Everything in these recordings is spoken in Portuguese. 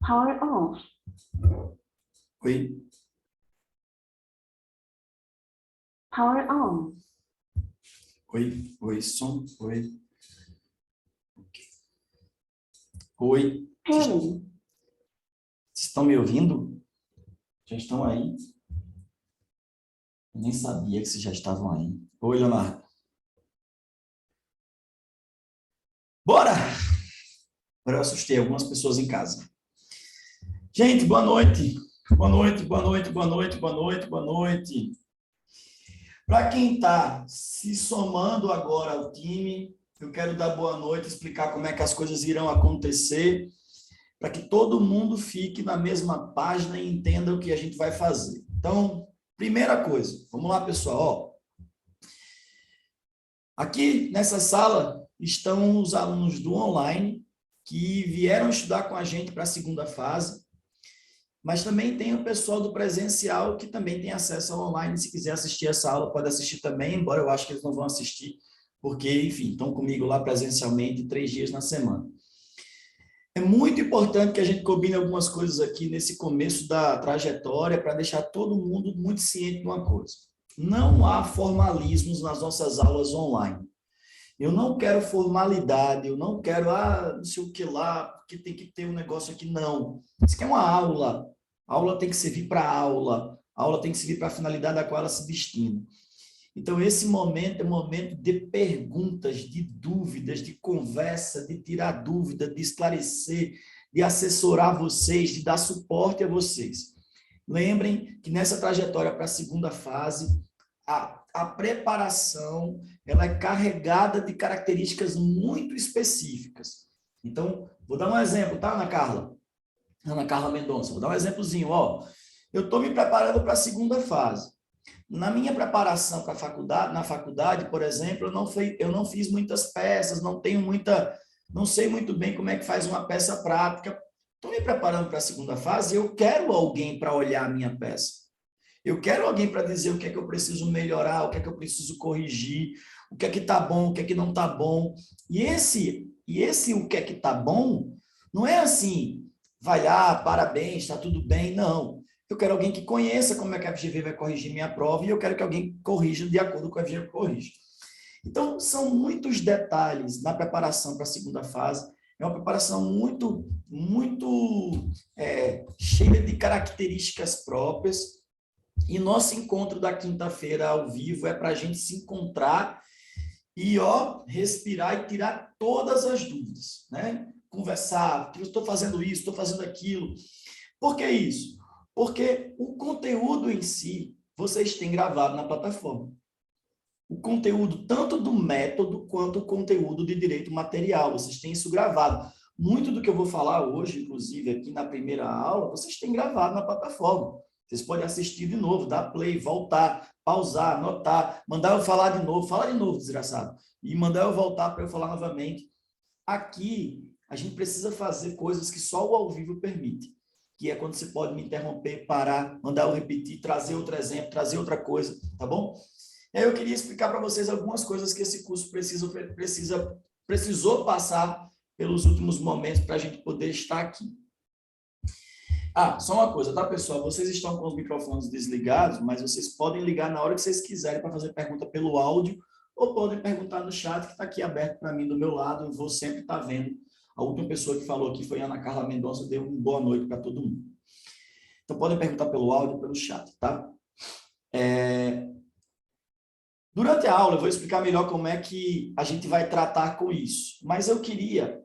Power off. Oi. Power on. Oi. Oi, som. Oi. Oi. Pairing. Vocês estão me ouvindo? Já estão aí? Eu nem sabia que vocês já estavam aí. Oi, Leonardo. Bora! Agora eu assustei algumas pessoas em casa. Gente, boa noite. Boa noite, boa noite, boa noite, boa noite, boa noite. Para quem está se somando agora ao time, eu quero dar boa noite, explicar como é que as coisas irão acontecer, para que todo mundo fique na mesma página e entenda o que a gente vai fazer. Então, primeira coisa, vamos lá, pessoal. Ó, aqui nessa sala estão os alunos do online que vieram estudar com a gente para a segunda fase, mas também tem o pessoal do presencial que também tem acesso ao online. Se quiser assistir essa aula, pode assistir também, embora eu acho que eles não vão assistir, porque, enfim, estão comigo lá presencialmente 3 dias na semana. É muito importante que a gente combine algumas coisas aqui nesse começo da trajetória para deixar todo mundo muito ciente de uma coisa. Não há formalismos nas nossas aulas online. Eu não quero formalidade, eu não quero, não sei o que lá, porque tem que ter um negócio aqui, não. Isso aqui é uma aula. A aula tem que servir para a aula tem que servir para a finalidade a qual ela se destina. Então, esse momento é um momento de perguntas, de dúvidas, de conversa, de tirar dúvida, de esclarecer, de assessorar vocês, de dar suporte a vocês. Lembrem que nessa trajetória para a segunda fase, a preparação ela é carregada de características muito específicas. Então, vou dar um exemplo, tá, Ana Carla? Ana Carla Mendonça, vou dar um exemplozinho. Ó, eu estou me preparando para a segunda fase. Na minha preparação para a faculdade, na faculdade, por exemplo, eu não fiz muitas peças, não sei muito bem como é que faz uma peça prática. Estou me preparando para a segunda fase e eu quero alguém para olhar a minha peça. Eu quero alguém para dizer o que é que eu preciso melhorar, o que é que eu preciso corrigir, o que é que está bom, o que é que não está bom. E esse o que é que está bom não é assim, vai lá, parabéns, está tudo bem, não. Eu quero alguém que conheça como é que a FGV vai corrigir minha prova e eu quero que alguém corrija de acordo com a FGV corrige. Então, são muitos detalhes na preparação para a segunda fase. É uma preparação muito cheia de características próprias. E nosso encontro da quinta-feira ao vivo é para a gente se encontrar e, respirar e tirar todas as dúvidas, né? Conversar, eu estou fazendo isso, estou fazendo aquilo. Por que isso? Porque o conteúdo em si, vocês têm gravado na plataforma. O conteúdo, tanto do método, quanto o conteúdo de direito material, vocês têm isso gravado. Muito do que eu vou falar hoje, inclusive aqui na primeira aula, vocês têm gravado na plataforma. Vocês podem assistir de novo, dar play, voltar, pausar, anotar, mandar eu falar de novo, fala de novo, desgraçado, e mandar eu voltar para eu falar novamente. Aqui, a gente precisa fazer coisas que só o ao vivo permite, que é quando você pode me interromper, parar, mandar eu repetir, trazer outro exemplo, trazer outra coisa, tá bom? E aí eu queria explicar para vocês algumas coisas que esse curso precisou passar pelos últimos momentos para a gente poder estar aqui. Só uma coisa, tá, pessoal? Vocês estão com os microfones desligados, mas vocês podem ligar na hora que vocês quiserem para fazer pergunta pelo áudio ou podem perguntar no chat que está aqui aberto para mim do meu lado. Eu vou sempre estar vendo. A última pessoa que falou aqui foi a Ana Carla Mendonça, deu uma boa noite para todo mundo. Então, podem perguntar pelo áudio ou pelo chat, tá? Durante a aula, eu vou explicar melhor como é que a gente vai tratar com isso. Mas eu queria,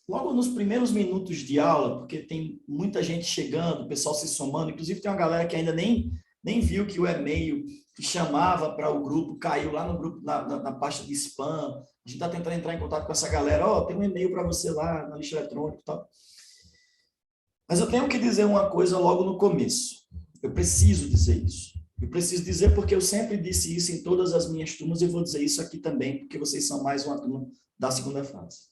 logo nos primeiros minutos de aula, porque tem muita gente chegando, o pessoal se somando, inclusive tem uma galera que ainda nem viu que o e-mail que chamava para o grupo caiu lá no grupo, na pasta de spam. A gente está tentando entrar em contato com essa galera. Tem um e-mail para você lá na lista eletrônica e tal. Mas eu tenho que dizer uma coisa logo no começo. Eu preciso dizer isso. Eu preciso dizer porque eu sempre disse isso em todas as minhas turmas e vou dizer isso aqui também, porque vocês são mais uma turma da segunda fase.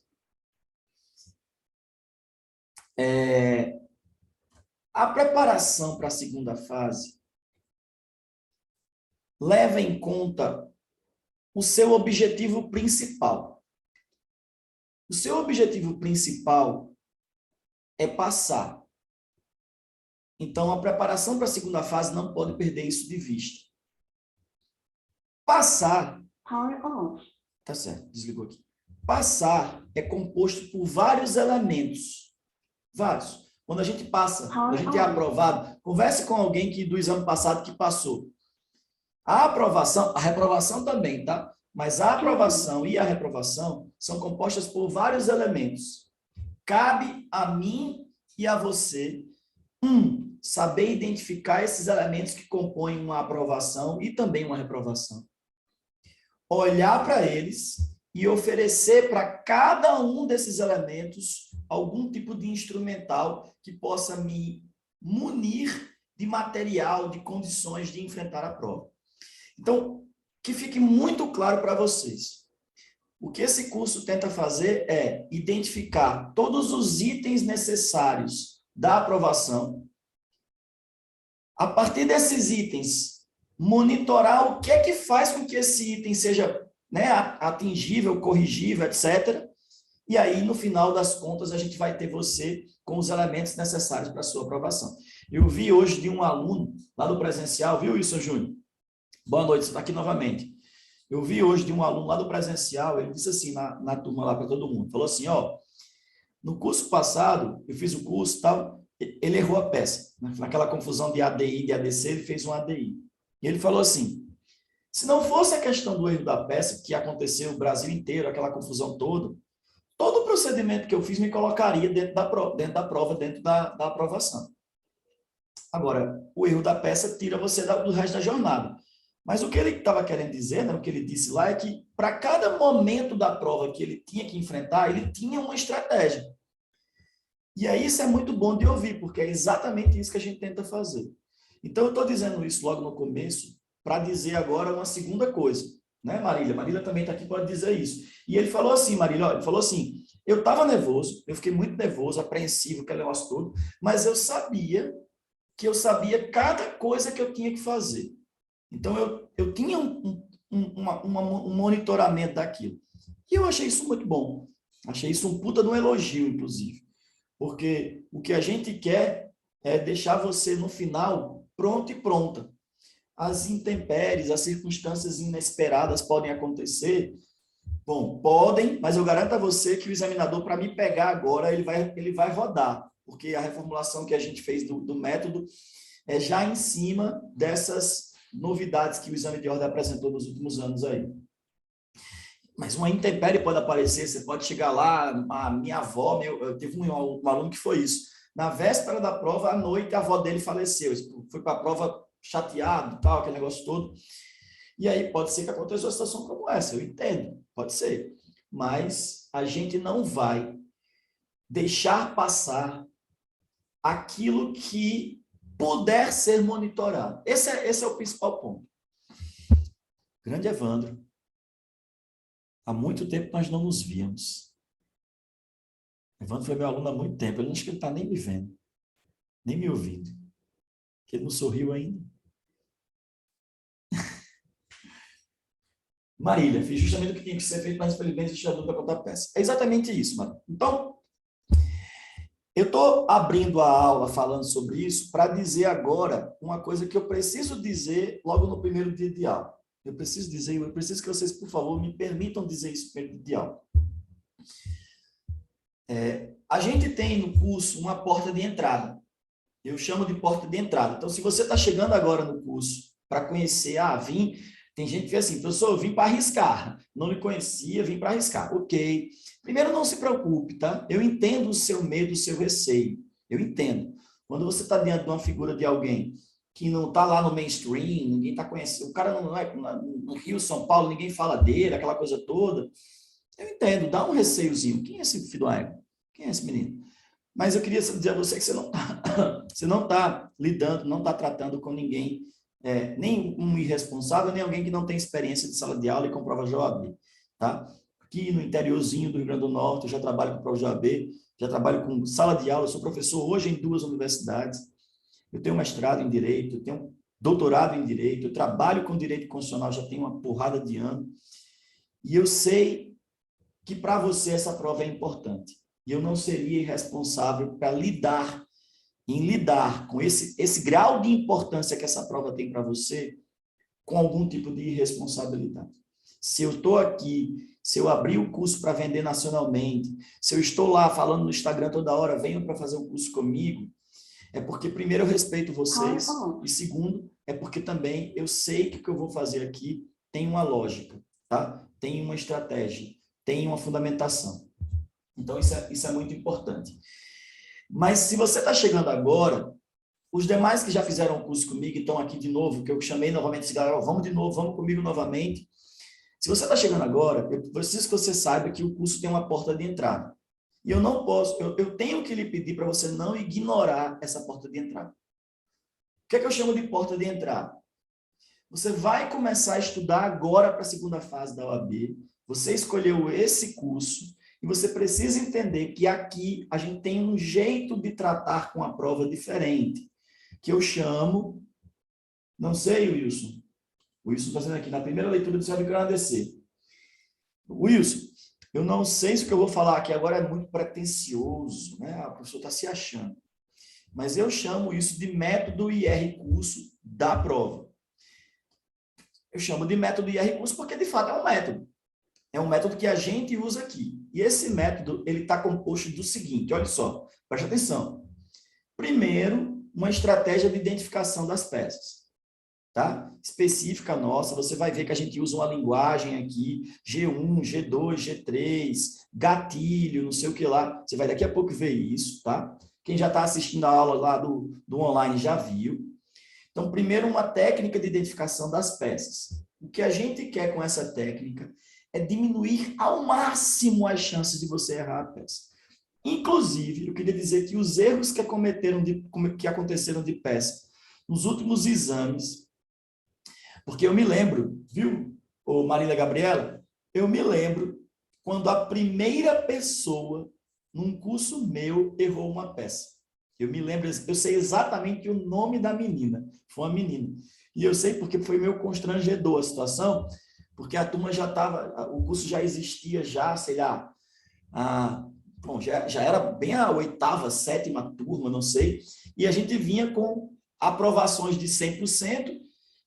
A preparação para a segunda fase leva em conta o seu objetivo principal. O seu objetivo principal é passar. Então, a preparação para a segunda fase não pode perder isso de vista. Passar, Power off. tá certo, desligou aqui. Passar é composto por vários elementos. Vários. Quando a gente passa, quando a gente é aprovado, converse com alguém do exame passado que passou. A aprovação, a reprovação também, tá? Mas a aprovação e a reprovação são compostas por vários elementos. Cabe a mim e a você, saber identificar esses elementos que compõem uma aprovação e também uma reprovação. Olhar para eles e oferecer para cada um desses elementos algum tipo de instrumental que possa me munir de material, de condições de enfrentar a prova. Então, que fique muito claro para vocês. O que esse curso tenta fazer é identificar todos os itens necessários da aprovação. A partir desses itens, monitorar o que é que faz com que esse item seja, né, atingível, corrigível, etc. E aí, no final das contas, a gente vai ter você com os elementos necessários para a sua aprovação. Eu vi hoje de um aluno lá do presencial, viu, Wilson Júnior? Boa noite, você está aqui novamente. Eu vi hoje de um aluno lá do presencial, ele disse assim, na turma lá para todo mundo, falou assim, ó, no curso passado, eu fiz o curso e tal, ele errou a peça, né? Naquela confusão de ADI e de ADC, ele fez um ADI. E ele falou assim, se não fosse a questão do erro da peça, que aconteceu o Brasil inteiro, aquela confusão toda, todo o procedimento que eu fiz me colocaria dentro da prova, dentro da aprovação. Agora, o erro da peça tira você do resto da jornada. Mas o que ele estava querendo dizer, né, o que ele disse lá, é que para cada momento da prova que ele tinha que enfrentar, ele tinha uma estratégia. E aí isso é muito bom de ouvir, porque é exatamente isso que a gente tenta fazer. Então, eu estou dizendo isso logo no começo, para dizer agora uma segunda coisa. Né, Marília? Marília também está aqui para dizer isso. E ele falou assim, Marília, ele falou assim, eu estava nervoso, eu fiquei muito nervoso, apreensivo, aquele negócio todo, mas eu sabia que eu sabia cada coisa que eu tinha que fazer. Então, eu tinha um monitoramento daquilo. E eu achei isso muito bom. Achei isso um puta de um elogio, inclusive. Porque o que a gente quer é deixar você, no final, pronto e pronta. As intempéries, as circunstâncias inesperadas podem acontecer. Bom, podem, mas eu garanto a você que o examinador, para me pegar agora, ele vai rodar. Porque a reformulação que a gente fez do método é já em cima dessas novidades que o exame de ordem apresentou nos últimos anos aí. Mas uma intempérie pode aparecer, você pode chegar lá, a minha avó, eu tive um aluno que foi isso. Na véspera da prova, à noite, a avó dele faleceu. Foi para a prova chateado, tal, aquele negócio todo. E aí pode ser que aconteça uma situação como essa, eu entendo, pode ser. Mas a gente não vai deixar passar aquilo que puder ser monitorado. Esse é o principal ponto. Grande Evandro, há muito tempo nós não nos víamos. Evandro foi meu aluno há muito tempo, eu acho que ele não está nem me vendo, nem me ouvindo. Que ele não sorriu ainda. Marília, fiz justamente o que tinha que ser feito, mas infelizmente existe a dúvida quanto à peça. É exatamente isso, Marília. Então, eu estou abrindo a aula falando sobre isso para dizer agora uma coisa que eu preciso dizer logo no primeiro dia de aula. Eu preciso que vocês, por favor, me permitam dizer isso no primeiro dia de aula. A gente tem no curso uma porta de entrada. Eu chamo de porta de entrada. Então, se você está chegando agora no curso para conhecer, tem gente que diz assim, professor, eu vim para arriscar. Não lhe conhecia, vim para arriscar. Ok. Primeiro, não se preocupe, tá? Eu entendo o seu medo, o seu receio. Eu entendo. Quando você está diante de uma figura de alguém que não está lá no mainstream, ninguém está conhecendo, o cara não é no Rio, São Paulo, ninguém fala dele, aquela coisa toda. Eu entendo, dá um receiozinho. Quem é esse filho do ego? Quem é esse menino? Mas eu queria dizer a você que você não tá lidando, não está tratando com ninguém, nem um irresponsável, nem alguém que não tem experiência de sala de aula e com prova de OAB, tá? Aqui no interiorzinho do Rio Grande do Norte, eu já trabalho com prova de OAB, já trabalho com sala de aula, eu sou professor hoje em 2 universidades, eu tenho mestrado em Direito, eu tenho doutorado em Direito, eu trabalho com Direito Constitucional, já tenho uma porrada de ano, e eu sei que para você essa prova é importante. E eu não seria irresponsável para lhe dar em lidar com esse grau de importância que essa prova tem para você, com algum tipo de responsabilidade. Se eu estou aqui, se eu abrir o curso para vender nacionalmente, se eu estou lá falando no Instagram toda hora, venham para fazer o curso comigo, é porque, primeiro, eu respeito vocês, e segundo, é porque também eu sei que o que eu vou fazer aqui tem uma lógica, tá? Tem uma estratégia, tem uma fundamentação. Então, isso é muito importante. Mas se você está chegando agora, os demais que já fizeram o curso comigo e estão aqui de novo, que eu chamei novamente, disse, galera, vamos de novo, vamos comigo novamente. Se você está chegando agora, eu preciso que você saiba que o curso tem uma porta de entrada. E eu não posso, eu tenho que lhe pedir para você não ignorar essa porta de entrada. O que é que eu chamo de porta de entrada? Você vai começar a estudar agora para a segunda fase da OAB, você escolheu esse curso, e você precisa entender que aqui a gente tem um jeito de tratar com a prova diferente, que eu chamo, não sei, Wilson, o Wilson está fazendo aqui, na primeira leitura do Serve Agradecer. Wilson, eu não sei se o que eu vou falar aqui agora é muito pretencioso, né? A professora está se achando. Mas eu chamo isso de método IR curso da prova. Eu chamo de método IR curso porque, de fato, é um método. É um método que a gente usa aqui. E esse método, ele está composto do seguinte, olha só, preste atenção. Primeiro, uma estratégia de identificação das peças, tá? Específica nossa, você vai ver que a gente usa uma linguagem aqui, G1, G2, G3, gatilho, não sei o que lá. Você vai daqui a pouco ver isso, tá? Quem já está assistindo a aula lá do online já viu. Então, primeiro, uma técnica de identificação das peças. O que a gente quer com essa técnica é diminuir ao máximo as chances de você errar a peça. Inclusive, eu queria dizer que os erros que aconteceram de peça nos últimos exames, porque eu me lembro, viu, Marília Gabriela? Eu me lembro quando a primeira pessoa num curso meu errou uma peça. Eu me lembro, eu sei exatamente o nome da menina, foi uma menina. E eu sei porque foi meio constrangedor a situação, porque a turma já estava, o curso já existia já, sei lá, bom, já era bem a 8ª, 7ª turma, não sei, e a gente vinha com aprovações de 100%,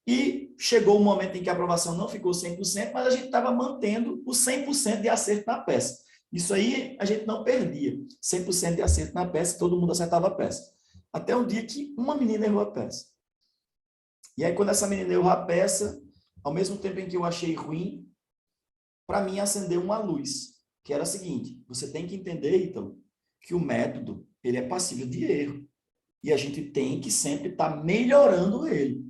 e chegou o momento em que a aprovação não ficou 100%, mas a gente estava mantendo o 100% de acerto na peça. Isso aí a gente não perdia, 100% de acerto na peça, todo mundo acertava a peça. Até um dia que uma menina errou a peça. E aí, quando essa menina errou a peça, ao mesmo tempo em que eu achei ruim, para mim acendeu uma luz, que era a seguinte, você tem que entender, então, que o método, ele é passível de erro. E a gente tem que sempre estar melhorando ele.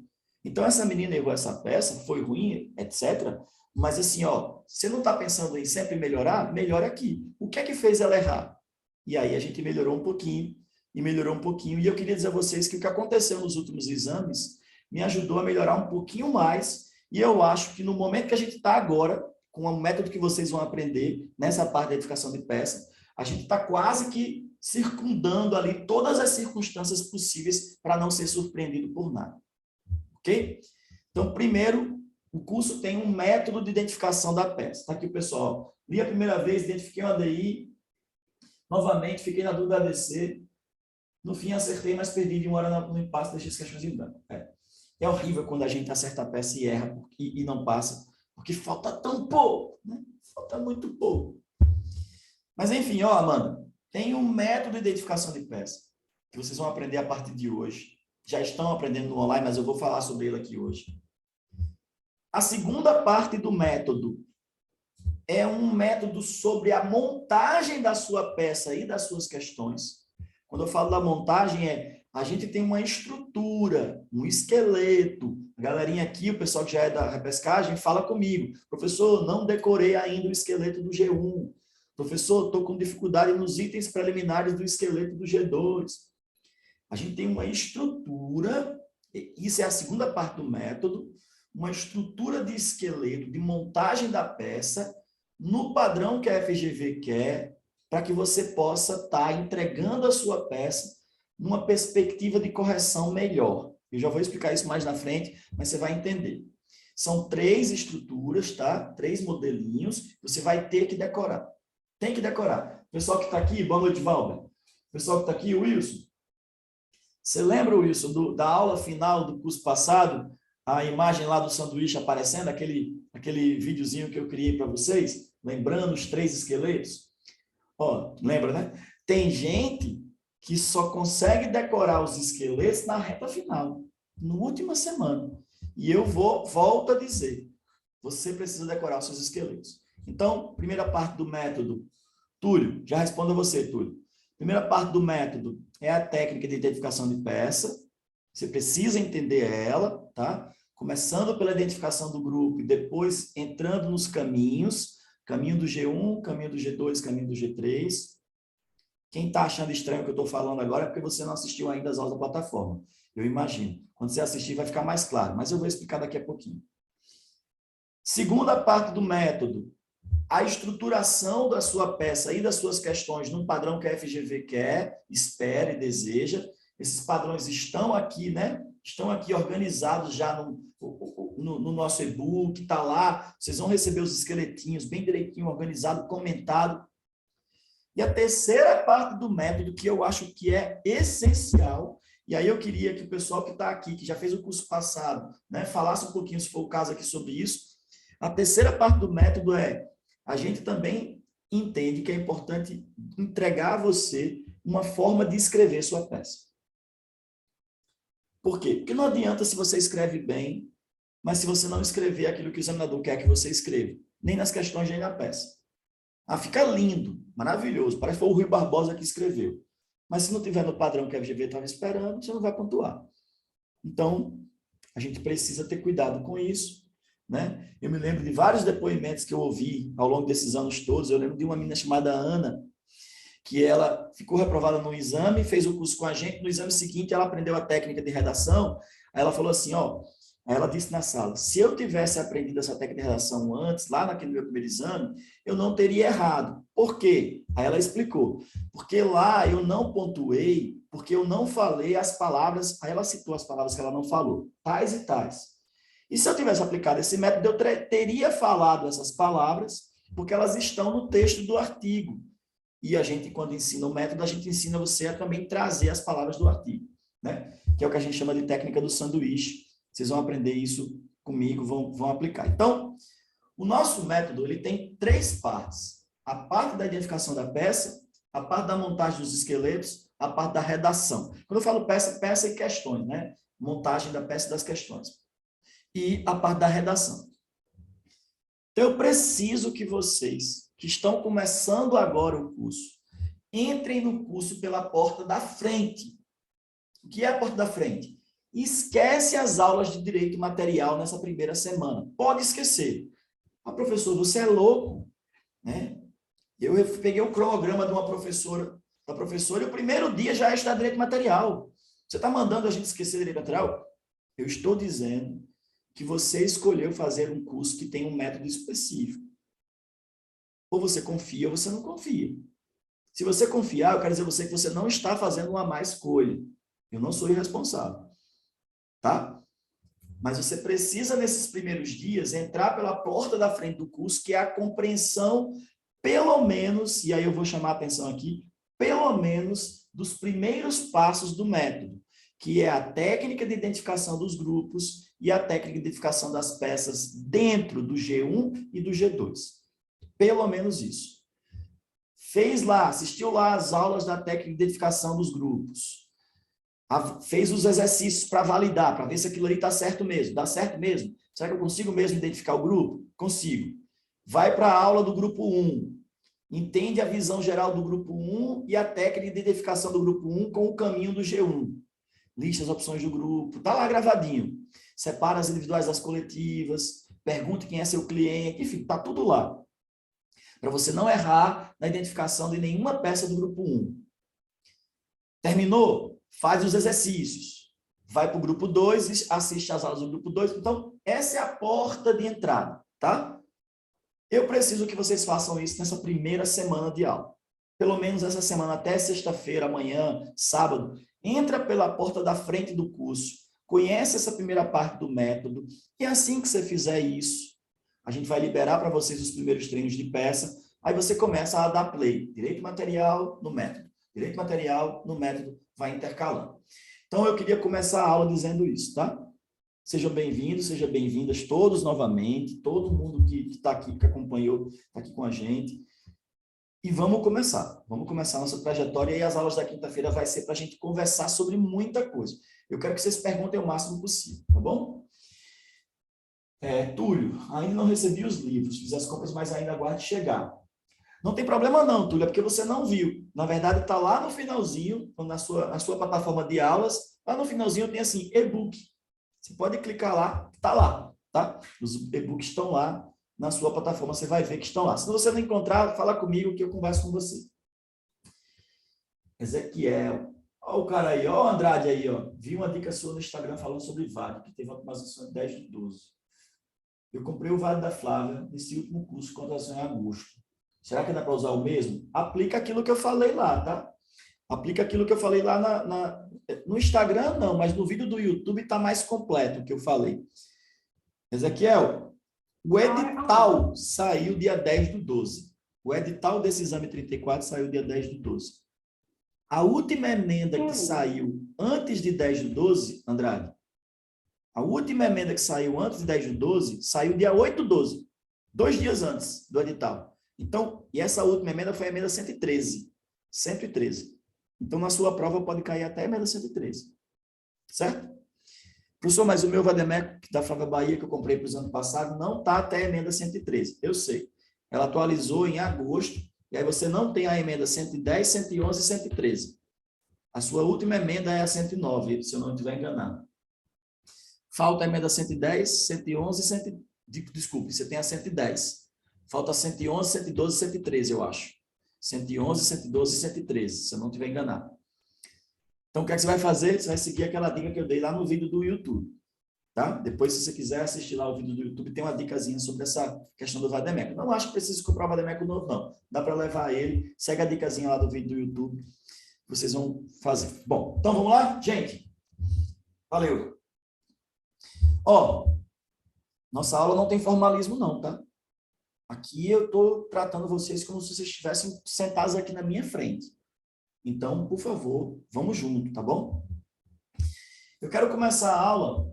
Então, essa menina errou essa peça, foi ruim, etc. Mas assim, ó, você não está pensando em sempre melhorar? Melhore aqui. O que é que fez ela errar? E aí a gente melhorou um pouquinho, e melhorou um pouquinho. E eu queria dizer a vocês que o que aconteceu nos últimos exames me ajudou a melhorar um pouquinho mais. E eu acho que no momento que a gente está agora, com o método que vocês vão aprender, nessa parte da edificação de peça, a gente está quase que circundando ali todas as circunstâncias possíveis para não ser surpreendido por nada. Ok? Então, primeiro, o curso tem um método de identificação da peça. Está aqui, pessoal. Li a primeira vez, identifiquei o ADI, novamente, fiquei na dúvida ADC, no fim acertei, mas perdi de 1 hora no impasse, deixei as questões em branco. É horrível quando a gente acerta a peça e erra e não passa, porque falta tão pouco, né? Falta muito pouco. Mas, enfim, ó, Amanda, tem um método de identificação de peça que vocês vão aprender a partir de hoje. Já estão aprendendo no online, mas eu vou falar sobre ele aqui hoje. A segunda parte do método é um método sobre a montagem da sua peça e das suas questões. Quando eu falo da montagem, a gente tem uma estrutura, um esqueleto. A galerinha aqui, o pessoal que já é da repescagem, fala comigo. Professor, não decorei ainda o esqueleto do G1. Professor, estou com dificuldade nos itens preliminares do esqueleto do G2. A gente tem uma estrutura, isso é a segunda parte do método, uma estrutura de esqueleto, de montagem da peça, no padrão que a FGV quer, para que você possa estar entregando a sua peça numa perspectiva de correção melhor. Eu já vou explicar isso mais na frente, mas você vai entender. São 3 estruturas, tá? 3 modelinhos, você vai ter que decorar. Tem que decorar. Pessoal que está aqui, boa noite, Valber. Pessoal que está aqui, Wilson. Você lembra, Wilson, da aula final do curso passado? A imagem lá do sanduíche aparecendo, aquele videozinho que eu criei para vocês, lembrando os 3 esqueletos? Ó, lembra, né? Tem gente que só consegue decorar os esqueletos na reta final, na última semana. E eu volto a dizer, você precisa decorar os seus esqueletos. Então, primeira parte do método, Túlio, já respondo a você, Túlio. Primeira parte do método é a técnica de identificação de peça. Você precisa entender ela, tá? Começando pela identificação do grupo e depois entrando nos caminhos, caminho do G1, caminho do G2, caminho do G3. Quem está achando estranho o que eu estou falando agora é porque você não assistiu ainda as aulas da plataforma. Eu imagino. Quando você assistir vai ficar mais claro, mas eu vou explicar daqui a pouquinho. Segunda parte do método, a estruturação da sua peça e das suas questões num padrão que a FGV quer, espera e deseja. Esses padrões estão aqui, né? Estão aqui organizados já no nosso e-book, está lá. Vocês vão receber os esqueletinhos bem direitinho, organizado, comentado. E a terceira parte do método, que eu acho que é essencial, e aí eu queria que o pessoal que está aqui, que já fez o curso passado, né, falasse um pouquinho, se for o caso aqui, sobre isso. A terceira parte do método é, a gente também entende que é importante entregar a você uma forma de escrever sua peça. Por quê? Porque não adianta se você escreve bem, mas se você não escrever aquilo que o examinador quer que você escreva, nem nas questões, nem na peça. Ah, fica lindo, maravilhoso, parece que foi o Rui Barbosa que escreveu. Mas se não tiver no padrão que a FGV estava esperando, você não vai pontuar. Então, a gente precisa ter cuidado com isso, né? Eu me lembro de vários depoimentos que eu ouvi ao longo desses anos todos. Eu lembro de uma menina chamada Ana, que ela ficou reprovada no exame, fez o curso com a gente. No exame seguinte, ela aprendeu a técnica de redação. Aí ela falou assim, ó, aí ela disse na sala, se eu tivesse aprendido essa técnica de redação antes, lá naquele meu primeiro exame, eu não teria errado. Por quê? Aí ela explicou, porque lá eu não pontuei, porque eu não falei as palavras, aí ela citou as palavras que ela não falou, tais e tais. E se eu tivesse aplicado esse método, eu teria falado essas palavras, porque elas estão no texto do artigo. E a gente, quando ensina o método, a gente ensina você a também trazer as palavras do artigo, né? Que é o que a gente chama de técnica do sanduíche. Vocês vão aprender isso comigo, vão aplicar. Então, o nosso método ele tem 3 partes. A parte da identificação da peça, a parte da montagem dos esqueletos, a parte da redação. Quando eu falo peça, peça e questões, né? Montagem da peça e das questões. E a parte da redação. Então, eu preciso que vocês, que estão começando agora o curso, entrem no curso pela porta da frente. O que é a porta da frente? Esquece as aulas de direito material nessa primeira semana. Pode esquecer. Ah, professor, você é louco, né? Eu peguei o cronograma de uma professora, e o primeiro dia já é estudar direito material. Você está mandando a gente esquecer direito material? Eu estou dizendo que você escolheu fazer um curso que tem um método específico. Ou você confia ou você não confia. Se você confiar, eu quero dizer a você que você não está fazendo uma má escolha. Eu não sou irresponsável. Tá? Mas você precisa, nesses primeiros dias, entrar pela porta da frente do curso, que é a compreensão, pelo menos, e aí eu vou chamar a atenção aqui, pelo menos dos primeiros passos do método, que é a técnica de identificação dos grupos e a técnica de identificação das peças dentro do G1 e do G2. Pelo menos isso. Fez lá, assistiu lá as aulas da técnica de identificação dos grupos. Fez os exercícios para validar, para ver se aquilo ali está certo mesmo. Dá certo mesmo? Será que eu consigo mesmo identificar o grupo? Consigo. Vai para a aula do grupo 1. Entende a visão geral do grupo 1 e a técnica de identificação do grupo 1 com o caminho do G1. Lista as opções do grupo. Está lá gravadinho. Separa as individuais das coletivas. Pergunte quem é seu cliente. Enfim, está tudo lá. Para você não errar na identificação de nenhuma peça do grupo 1. Terminou? Faz os exercícios. Vai para o grupo 2 e assiste às aulas do grupo 2. Então, essa é a porta de entrada, tá? Eu preciso que vocês façam isso nessa primeira semana de aula. Pelo menos essa semana, até sexta-feira, amanhã, sábado. Entra pela porta da frente do curso. Conhece essa primeira parte do método. E assim que você fizer isso, a gente vai liberar para vocês os primeiros treinos de peça. Aí você começa a dar play. Direito material no método. Direito material no método. Vai intercalando. Então, Então, eu queria começar a aula dizendo isso, tá? Sejam bem-vindos, sejam bem-vindas todos novamente, todo mundo que está aqui, que acompanhou, está aqui com a gente. E vamos começar a nossa trajetória, e as aulas da quinta-feira vai ser para a gente conversar sobre muita coisa. Eu quero que vocês perguntem o máximo possível, tá bom? Túlio, ainda não recebi os livros, fiz as compras, mas ainda aguardo chegar. Não tem problema não, Túlio, é porque você não viu. Na verdade, está lá no finalzinho, na sua plataforma de aulas, lá no finalzinho tem assim, e-book. Você pode clicar lá, está lá, tá? Os e-books estão lá na sua plataforma, você vai ver que estão lá. Se você não encontrar, fala comigo que eu converso com você. Ezequiel. Olha o cara aí, olha o Andrade aí, ó. Vi uma dica sua no Instagram falando sobre VAD, que teve uma atualização de 10/12. Eu comprei o VAD da Flávia nesse último curso, contratação em agosto. Será que dá para usar o mesmo? Aplica aquilo que eu falei lá, tá? Aplica aquilo que eu falei lá no Instagram, não, mas no vídeo do YouTube está mais completo o que eu falei. Ezequiel, o edital saiu dia 10/12. O edital desse exame 34 saiu dia 10/12. A última emenda que saiu antes de 10/12, Andrade, a última emenda que saiu antes de 10/12, saiu dia 8/12, 2 dias antes do edital. Então, e essa última emenda foi a emenda 113. 113. Então, na sua prova pode cair até a emenda 113. Certo? Professor, mas o meu Vademeco, da Flávia Bahia, que eu comprei para os anos passados, não está até a emenda 113. Eu sei. Ela atualizou em agosto, e aí você não tem a emenda 110, 111 e 113. A sua última emenda é a 109, se eu não estiver enganado. Falta a emenda 110, 111 e 100... Desculpe, você tem a 110. Falta 111, 112 e 113, eu acho. 111, 112 e 113, se eu não estiver enganado. Então, o que é que você vai fazer? Você vai seguir aquela dica que eu dei lá no vídeo do YouTube. Tá? Depois, se você quiser assistir lá o vídeo do YouTube, tem uma dicasinha sobre essa questão do Vademeco. Não acho que precisa comprar o Vademeco novo, não. Dá para levar ele. Segue a dicasinha lá do vídeo do YouTube. Vocês vão fazer. Bom, então vamos lá? Gente, valeu. Ó, nossa aula não tem formalismo, não, tá? Aqui eu estou tratando vocês como se vocês estivessem sentados aqui na minha frente. Então, por favor, vamos junto, tá bom? Eu quero começar a aula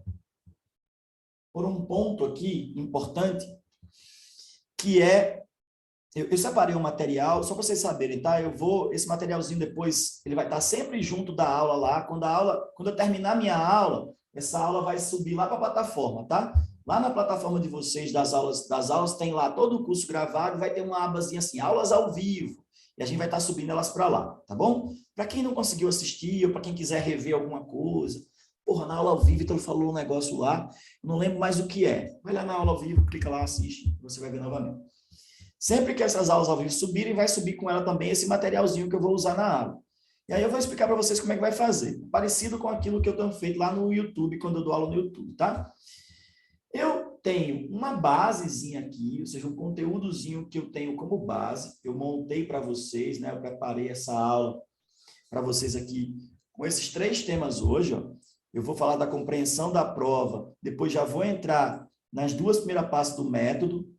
por um ponto aqui importante, que é, eu separei um material, só para vocês saberem, tá? Esse materialzinho depois, ele vai estar sempre junto da aula lá. Quando eu terminar minha aula, essa aula vai subir lá para a plataforma, tá? Lá na plataforma de vocês, das aulas tem lá todo o curso gravado, vai ter uma abazinha assim, aulas ao vivo, e a gente vai estar subindo elas para lá, tá bom? Para quem não conseguiu assistir, ou para quem quiser rever alguma coisa, porra, na aula ao vivo, então ele falou um negócio lá, não lembro mais o que é. Vai lá na aula ao vivo, clica lá, assiste, você vai ver novamente. Sempre que essas aulas ao vivo subirem, vai subir com ela também esse materialzinho que eu vou usar na aula. E aí eu vou explicar para vocês como é que vai fazer. Parecido com aquilo que eu tenho feito lá no YouTube, quando eu dou aula no YouTube, tá? Eu tenho uma basezinha aqui, ou seja, um conteúdozinho que eu tenho como base. Eu montei para vocês, né? Eu preparei essa aula para vocês aqui com esses 3 temas hoje, ó. Eu vou falar da compreensão da prova, depois já vou entrar nas 2 primeiras partes do método.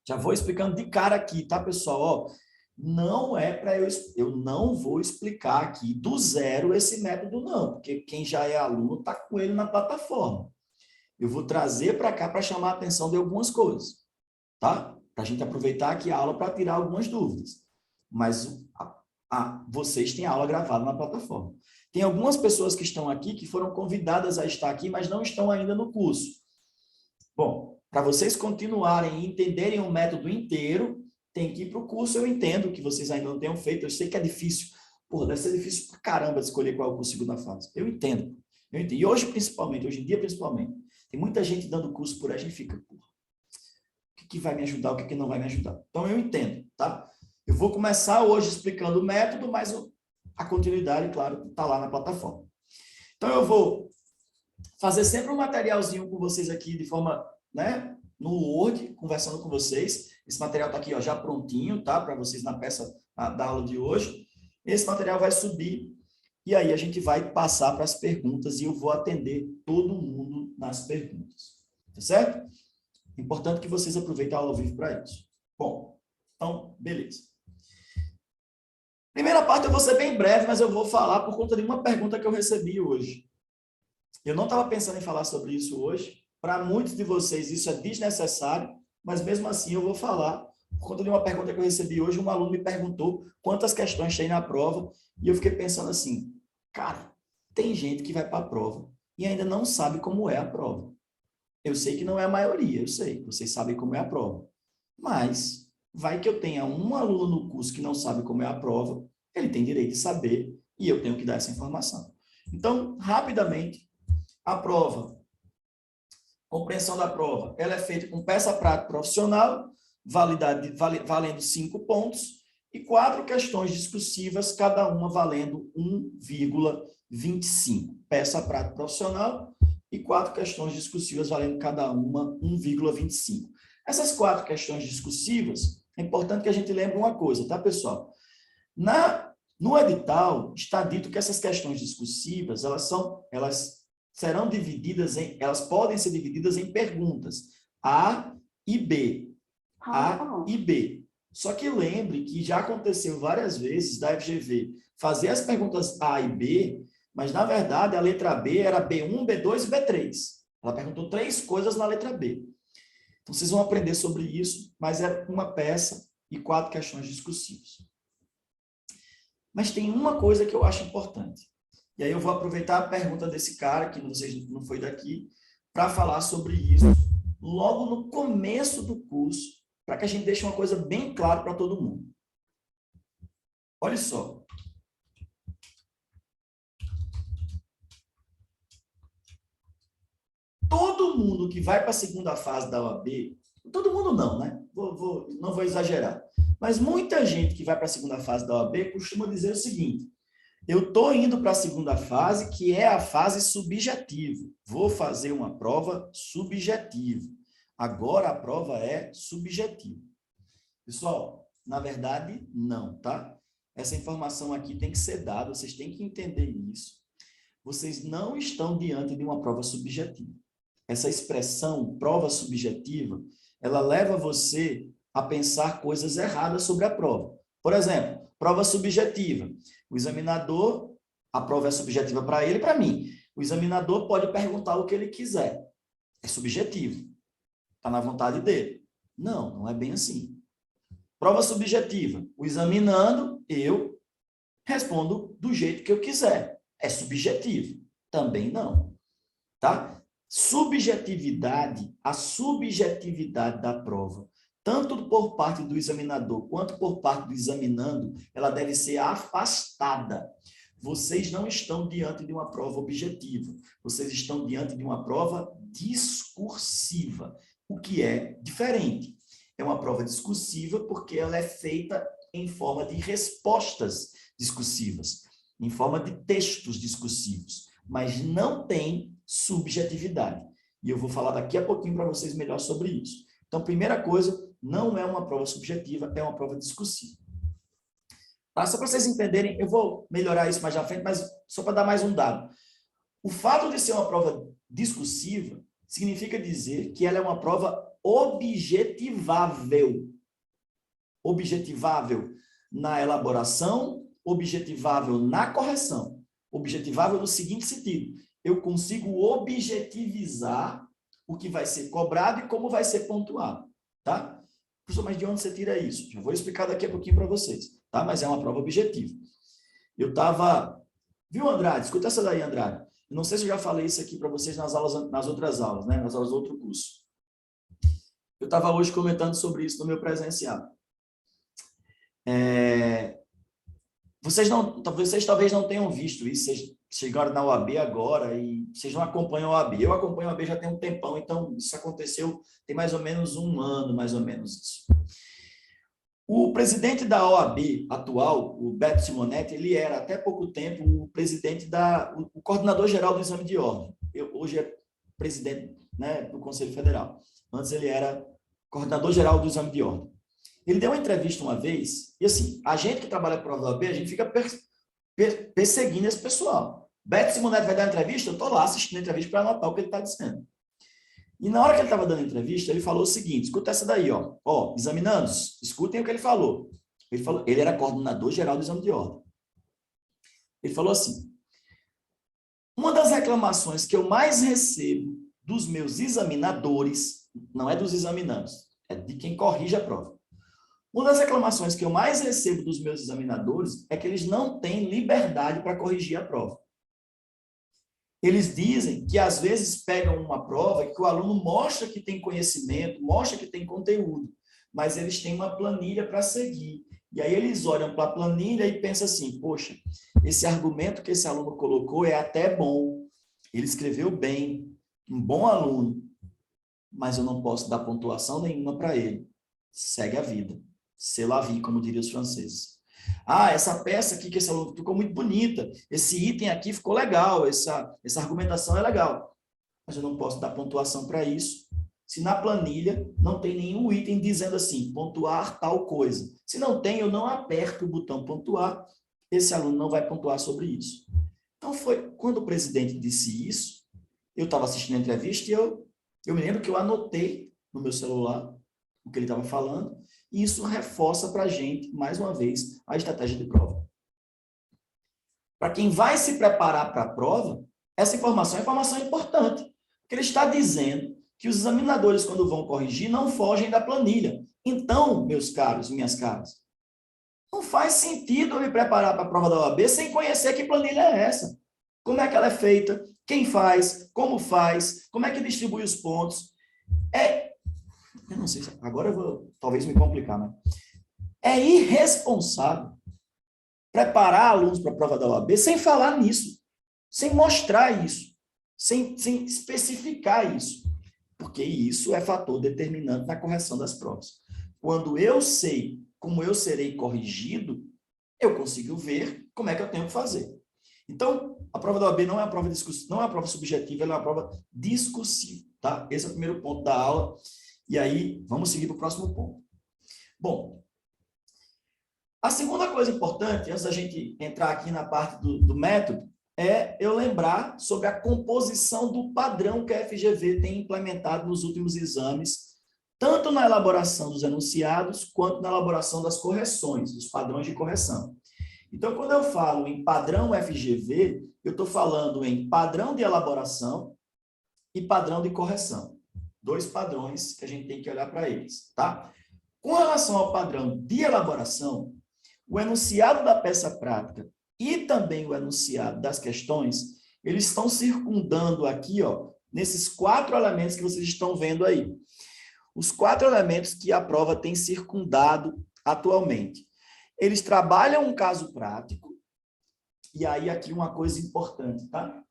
Já vou explicando de cara aqui, tá, pessoal? Ó, não é para eu não vou explicar aqui do zero esse método, não, porque quem já é aluno está com ele na plataforma. Eu vou trazer para cá para chamar a atenção de algumas coisas, tá? Para a gente aproveitar aqui a aula para tirar algumas dúvidas. Mas vocês têm aula gravada na plataforma. Tem algumas pessoas que estão aqui que foram convidadas a estar aqui, mas não estão ainda no curso. Bom, para vocês continuarem e entenderem o método inteiro, tem que ir para o curso. Eu entendo que vocês ainda não tenham feito, eu sei que é difícil. Porra, deve ser difícil pra caramba de escolher qual é o curso de segunda fase. Eu entendo. E hoje, principalmente, hoje em dia, principalmente, tem muita gente dando curso por aí, a gente fica, porra, o que vai me ajudar, o que não vai me ajudar? Então, eu entendo, tá? Eu vou começar hoje explicando o método, mas a continuidade, claro, está lá na plataforma. Então, eu vou fazer sempre um materialzinho com vocês aqui de forma, né, no Word, conversando com vocês. Esse material está aqui, ó, já prontinho, tá? Para vocês na peça da aula de hoje. Esse material vai subir e aí a gente vai passar para as perguntas e eu vou atender todo mundo nas perguntas. Tá certo? Importante que vocês aproveitem a aula ao vivo para isso. Bom, então, beleza. Primeira parte eu vou ser bem breve, mas eu vou falar por conta de uma pergunta que eu recebi hoje. Eu não estava pensando em falar sobre isso hoje. Para muitos de vocês isso é desnecessário, mas mesmo assim eu vou falar por conta de uma pergunta que eu recebi hoje. Um aluno me perguntou quantas questões tem na prova e eu fiquei pensando assim, cara, tem gente que vai para a prova e ainda não sabe como é a prova. Eu sei que não é a maioria, eu sei, vocês sabem como é a prova. Mas vai que eu tenha um aluno no curso que não sabe como é a prova, ele tem direito de saber e eu tenho que dar essa informação. Então, rapidamente, a prova, compreensão da prova, ela é feita com peça prática profissional, valendo 5 pontos, e 4 questões discursivas, cada uma valendo 1,25. Peça prática profissional e 4 questões discursivas valendo cada uma 1,25. Essas 4 questões discursivas, é importante que a gente lembre uma coisa, tá, pessoal? No edital, está dito que essas questões discursivas, elas serão divididas elas podem ser divididas em perguntas A e B. A e B. Só que lembre que já aconteceu várias vezes da FGV fazer as perguntas A e B, mas na verdade a letra B era B1, B2 e B3. Ela perguntou 3 coisas na letra B. Então vocês vão aprender sobre isso, mas é uma peça e 4 questões discursivas. Mas tem uma coisa que eu acho importante. E aí eu vou aproveitar a pergunta desse cara, que não foi daqui, para falar sobre isso logo no começo do curso, para que a gente deixe uma coisa bem clara para todo mundo. Olha só. Todo mundo que vai para a segunda fase da OAB, todo mundo não, né? Não vou exagerar. Mas muita gente que vai para a segunda fase da OAB costuma dizer o seguinte: eu estou indo para a segunda fase, que é a fase subjetiva. Vou fazer uma prova subjetiva. Agora a prova é subjetiva. Pessoal, na verdade, não, tá? Essa informação aqui tem que ser dada, vocês têm que entender isso. Vocês não estão diante de uma prova subjetiva. Essa expressão, prova subjetiva, ela leva você a pensar coisas erradas sobre a prova. Por exemplo, prova subjetiva. O examinador, a prova é subjetiva para ele e para mim. O examinador pode perguntar o que ele quiser. É subjetivo. Está na vontade dele. Não, não é bem assim. Prova subjetiva. O examinando, eu respondo do jeito que eu quiser. É subjetivo. Também não. Tá? Subjetividade, a subjetividade da prova, tanto por parte do examinador quanto por parte do examinando, ela deve ser afastada. Vocês não estão diante de uma prova objetiva, vocês estão diante de uma prova discursiva, o que é diferente. É uma prova discursiva porque ela é feita em forma de respostas discursivas, em forma de textos discursivos, mas não tem subjetividade. E eu vou falar daqui a pouquinho para vocês melhor sobre isso. Então, primeira coisa, não é uma prova subjetiva, é uma prova discursiva. Tá? Só para vocês entenderem, eu vou melhorar isso mais à frente, mas só para dar mais um dado. O fato de ser uma prova discursiva significa dizer que ela é uma prova objetivável. Objetivável na elaboração, objetivável na correção. Objetivável no seguinte sentido: eu consigo objetivizar o que vai ser cobrado e como vai ser pontuado, tá? Professor, mas de onde você tira isso? Já vou explicar daqui a pouquinho para vocês, tá? Mas é uma prova objetiva. Eu estava... Viu, Andrade? Escuta essa daí, Andrade. Eu não sei se eu já falei isso aqui para vocês nas outras aulas, né? Nas aulas do outro curso. Eu estava hoje comentando sobre isso no meu presencial. Vocês talvez não tenham visto isso, vocês chegaram na OAB agora e vocês não acompanham a OAB. Eu acompanho a OAB já tem um tempão, então isso aconteceu tem mais ou menos um ano, mais ou menos isso. O presidente da OAB atual, o Beto Simonetti, ele era até pouco tempo o coordenador-geral do exame de ordem. Hoje é presidente, né, do Conselho Federal. Antes ele era coordenador-geral do exame de ordem. Ele deu uma entrevista uma vez, e assim, a gente que trabalha para a OAB, a gente fica perseguindo esse pessoal. Beto Simonetti vai dar uma entrevista, eu estou lá assistindo a entrevista para anotar o que ele está dizendo. E na hora que ele estava dando a entrevista, ele falou o seguinte, escuta essa daí, ó, examinandos, escutem o que ele falou. Ele era coordenador geral do exame de ordem. Ele falou assim: uma das reclamações que eu mais recebo dos meus examinadores, não é dos examinandos, é de quem corrige a prova. Uma das reclamações que eu mais recebo dos meus examinadores é que eles não têm liberdade para corrigir a prova. Eles dizem que, às vezes, pegam uma prova que o aluno mostra que tem conhecimento, mostra que tem conteúdo, mas eles têm uma planilha para seguir. E aí eles olham para a planilha e pensam assim: poxa, esse argumento que esse aluno colocou é até bom, ele escreveu bem, um bom aluno, mas eu não posso dar pontuação nenhuma para ele. Segue a vida. C'est la vie, como diriam os franceses. Ah, essa peça aqui que esse aluno ficou muito bonita, esse item aqui ficou legal, essa argumentação é legal, mas eu não posso dar pontuação para isso, se na planilha não tem nenhum item dizendo assim, pontuar tal coisa. Se não tem, eu não aperto o botão pontuar, esse aluno não vai pontuar sobre isso. Então, foi quando o presidente disse isso, eu estava assistindo a entrevista e eu me lembro que eu anotei no meu celular o que ele estava falando, e isso reforça para a gente, mais uma vez, a estratégia de prova. Para quem vai se preparar para a prova, essa informação é informação importante, porque ele está dizendo que os examinadores, quando vão corrigir, não fogem da planilha. Então, meus caros, minhas caras, não faz sentido eu me preparar para a prova da OAB sem conhecer que planilha é essa. Como é que ela é feita, quem faz, como é que distribui os pontos. Eu não sei, agora eu vou talvez me complicar, né? É irresponsável preparar alunos para a prova da OAB sem falar nisso, sem mostrar isso, sem especificar isso, porque isso é fator determinante na correção das provas. Quando eu sei como eu serei corrigido, eu consigo ver como é que eu tenho que fazer. Então, a prova da OAB não é uma prova discursiva, não é uma prova subjetiva, ela é uma prova discursiva, tá? Esse é o primeiro ponto da aula. E aí, vamos seguir para o próximo ponto. Bom, a segunda coisa importante, antes da gente entrar aqui na parte do método, é eu lembrar sobre a composição do padrão que a FGV tem implementado nos últimos exames, tanto na elaboração dos enunciados, quanto na elaboração das correções, dos padrões de correção. Então, quando eu falo em padrão FGV, eu estou falando em padrão de elaboração e padrão de correção. Dois padrões que a gente tem que olhar para eles, tá? Com relação ao padrão de elaboração, o enunciado da peça prática e também o enunciado das questões, eles estão circundando aqui, ó, nesses 4 elementos que vocês estão vendo aí. Os 4 elementos que a prova tem circundado atualmente. Eles trabalham um caso prático, e aí aqui uma coisa importante, tá?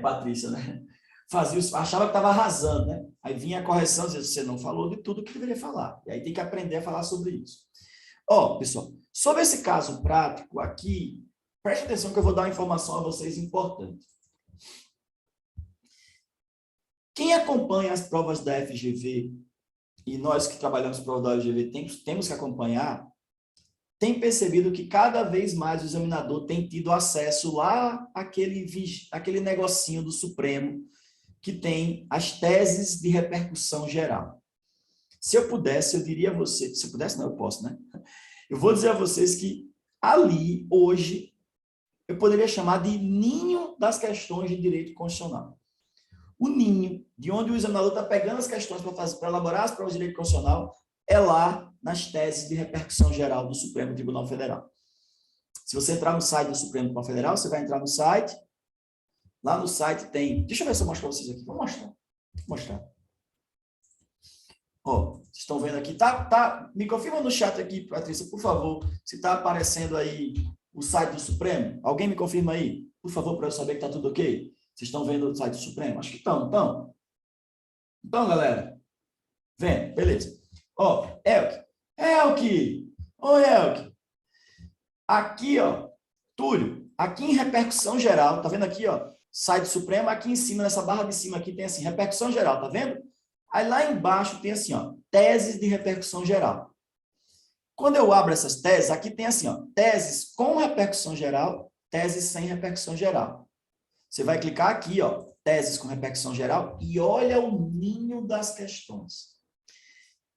Patrícia, né? Achava que estava arrasando, né? Aí vinha a correção, dizia, você não falou de tudo que deveria falar. E aí tem que aprender a falar sobre isso. Ó, pessoal, sobre esse caso prático aqui, preste atenção que eu vou dar uma informação a vocês importante. Quem acompanha as provas da FGV, e nós que trabalhamos com provas da FGV temos que acompanhar, tem percebido que cada vez mais o examinador tem tido acesso lá àquele negocinho do Supremo, que tem as teses de repercussão geral. Se eu pudesse, eu diria a vocês, se eu pudesse, não, eu posso, né? Eu vou dizer a vocês que ali, hoje, eu poderia chamar de ninho das questões de direito constitucional. O ninho, de onde o examinador está pegando as questões para elaborar as provas de direito constitucional, é lá nas teses de repercussão geral do Supremo Tribunal Federal. Se você entrar no site do Supremo Tribunal Federal, você vai entrar no site. Lá no site tem... Deixa eu ver se eu mostro para vocês aqui. Vou mostrar. Ó, vocês estão vendo aqui. Me confirma no chat aqui, Patrícia, por favor, se está aparecendo aí o site do Supremo. Alguém me confirma aí, por favor, para eu saber que está tudo ok? Vocês estão vendo o site do Supremo? Acho que estão, então. Então, galera. Vendo, beleza. Ó, Elke. Oi, Elke. Aqui, ó, Túlio, aqui em repercussão geral, tá vendo aqui, ó, site do Supremo, aqui em cima, nessa barra de cima aqui, tem assim, repercussão geral, tá vendo? Aí lá embaixo tem assim, ó, teses de repercussão geral. Quando eu abro essas teses, aqui tem assim, ó, teses com repercussão geral, teses sem repercussão geral. Você vai clicar aqui, ó, teses com repercussão geral, e olha o ninho das questões.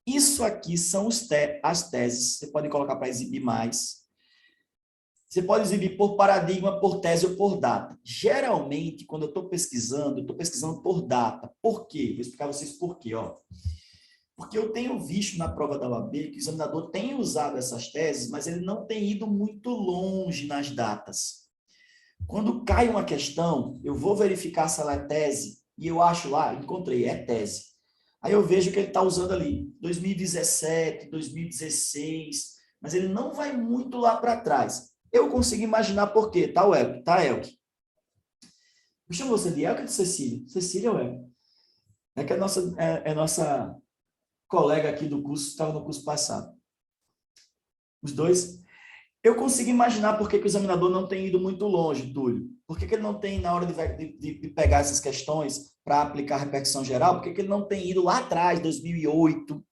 Isso aqui são as teses. Você pode colocar para exibir mais. Você pode exibir por paradigma, por tese ou por data. Geralmente, quando eu estou pesquisando por data. Por quê? Vou explicar a vocês por quê. Ó. Porque eu tenho visto na prova da OAB que o examinador tem usado essas teses, mas ele não tem ido muito longe nas datas. Quando cai uma questão, eu vou verificar se ela é tese, e eu acho lá, encontrei, é tese. Aí eu vejo que ele está usando ali 2017, 2016, mas ele não vai muito lá para trás. Eu consigo imaginar por quê, tá, Elke? Tá, Elke? Eu chamo você de Elke ou de Cecília? Cecília ou Elke? É que é nossa colega aqui do curso, estava no curso passado. Os dois. Eu consigo imaginar por que o examinador não tem ido muito longe, Túlio. Por que ele não tem, na hora de pegar essas questões para aplicar a repercussão geral, por que ele não tem ido lá atrás, 2008?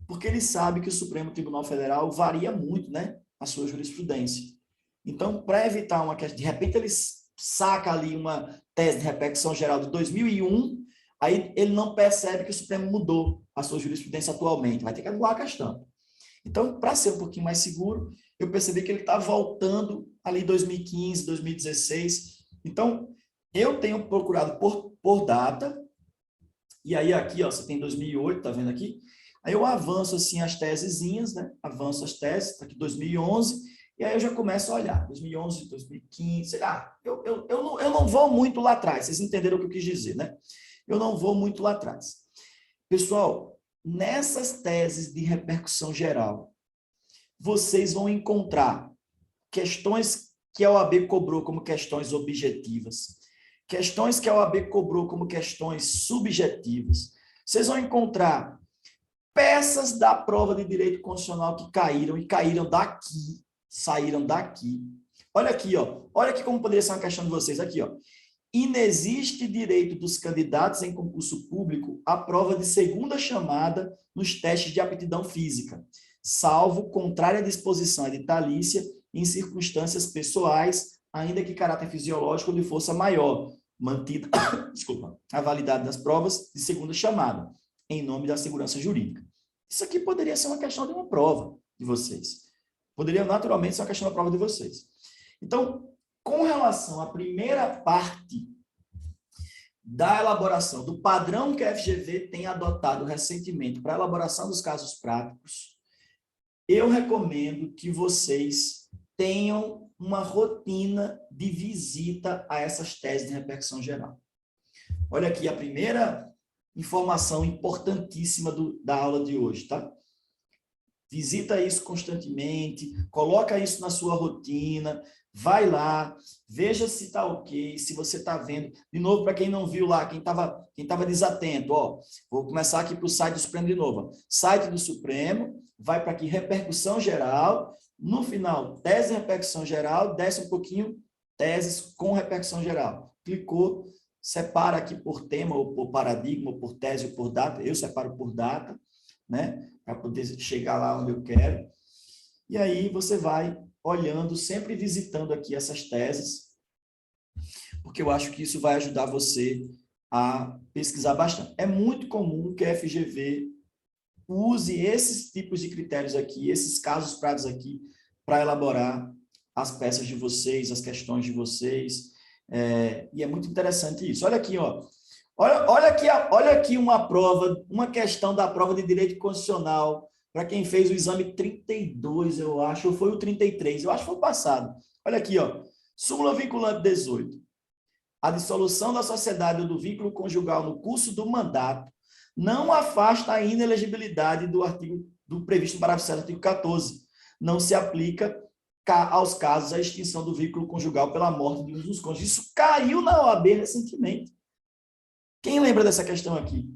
Porque ele sabe que o Supremo Tribunal Federal varia muito, né, a sua jurisprudência. Então, para evitar uma questão, de repente ele saca ali uma tese de repercussão geral de 2001, aí ele não percebe que o Supremo mudou a sua jurisprudência atualmente, vai ter que anular a questão. Então, para ser um pouquinho mais seguro, eu percebi que ele está voltando ali 2015, 2016. Então, eu tenho procurado por data, e aí aqui, ó, você tem 2008, tá vendo aqui? Aí eu avanço assim as tesezinhas, né? Avanço as teses, tá aqui 2011, e aí eu já começo a olhar, 2011, 2015, sei lá, eu não vou muito lá atrás, vocês entenderam o que eu quis dizer, né? Eu não vou muito lá atrás. Pessoal, nessas teses de repercussão geral, vocês vão encontrar questões que a OAB cobrou como questões objetivas, questões que a OAB cobrou como questões subjetivas. Vocês vão encontrar peças da prova de direito constitucional que caíram e caíram daqui, saíram daqui. Olha aqui, ó. Olha aqui como poderia ser uma questão de vocês. Aqui, ó. Inexiste direito dos candidatos em concurso público à prova de segunda chamada nos testes de aptidão física, salvo contrária disposição editalícia em circunstâncias pessoais, ainda que caráter fisiológico ou de força maior, mantida, desculpa, a validade das provas de segunda chamada, em nome da segurança jurídica. Isso aqui poderia ser uma questão de uma prova de vocês. Poderia naturalmente ser uma questão da prova de vocês. Então, com relação à primeira parte da elaboração do padrão que a FGV tem adotado recentemente para a elaboração dos casos práticos, eu recomendo que vocês tenham uma rotina de visita a essas teses de repercussão geral. Olha aqui a primeira informação importantíssima da aula de hoje, tá? Visita isso constantemente, coloca isso na sua rotina, vai lá, veja se está ok, se você está vendo. De novo, para quem não viu lá, quem tava desatento, ó, vou começar aqui para o site do Supremo de novo. Ó. Site do Supremo, vai para aqui, repercussão geral, no final, tese de repercussão geral, desce um pouquinho, teses com repercussão geral. Clicou, separa aqui por tema, ou por paradigma, ou por tese, ou por data. Eu separo por data, né? Para poder chegar lá onde eu quero. E aí você vai olhando, sempre visitando aqui essas teses, porque eu acho que isso vai ajudar você a pesquisar bastante. É muito comum que a FGV use esses tipos de critérios aqui, esses casos práticos aqui, para elaborar as peças de vocês, as questões de vocês, e é muito interessante isso. Olha aqui, ó. Olha aqui uma prova, uma questão da prova de direito constitucional, para quem fez o exame 32, eu acho, ou foi o 33, eu acho que foi o passado. Olha aqui, ó. Súmula vinculante 18. A dissolução da sociedade ou do vínculo conjugal no curso do mandato não afasta a inelegibilidade do previsto no parágrafo 7 do artigo 14. Não se aplica aos casos a extinção do vínculo conjugal pela morte de um dos cônjuges. Isso caiu na OAB recentemente. Quem lembra dessa questão aqui?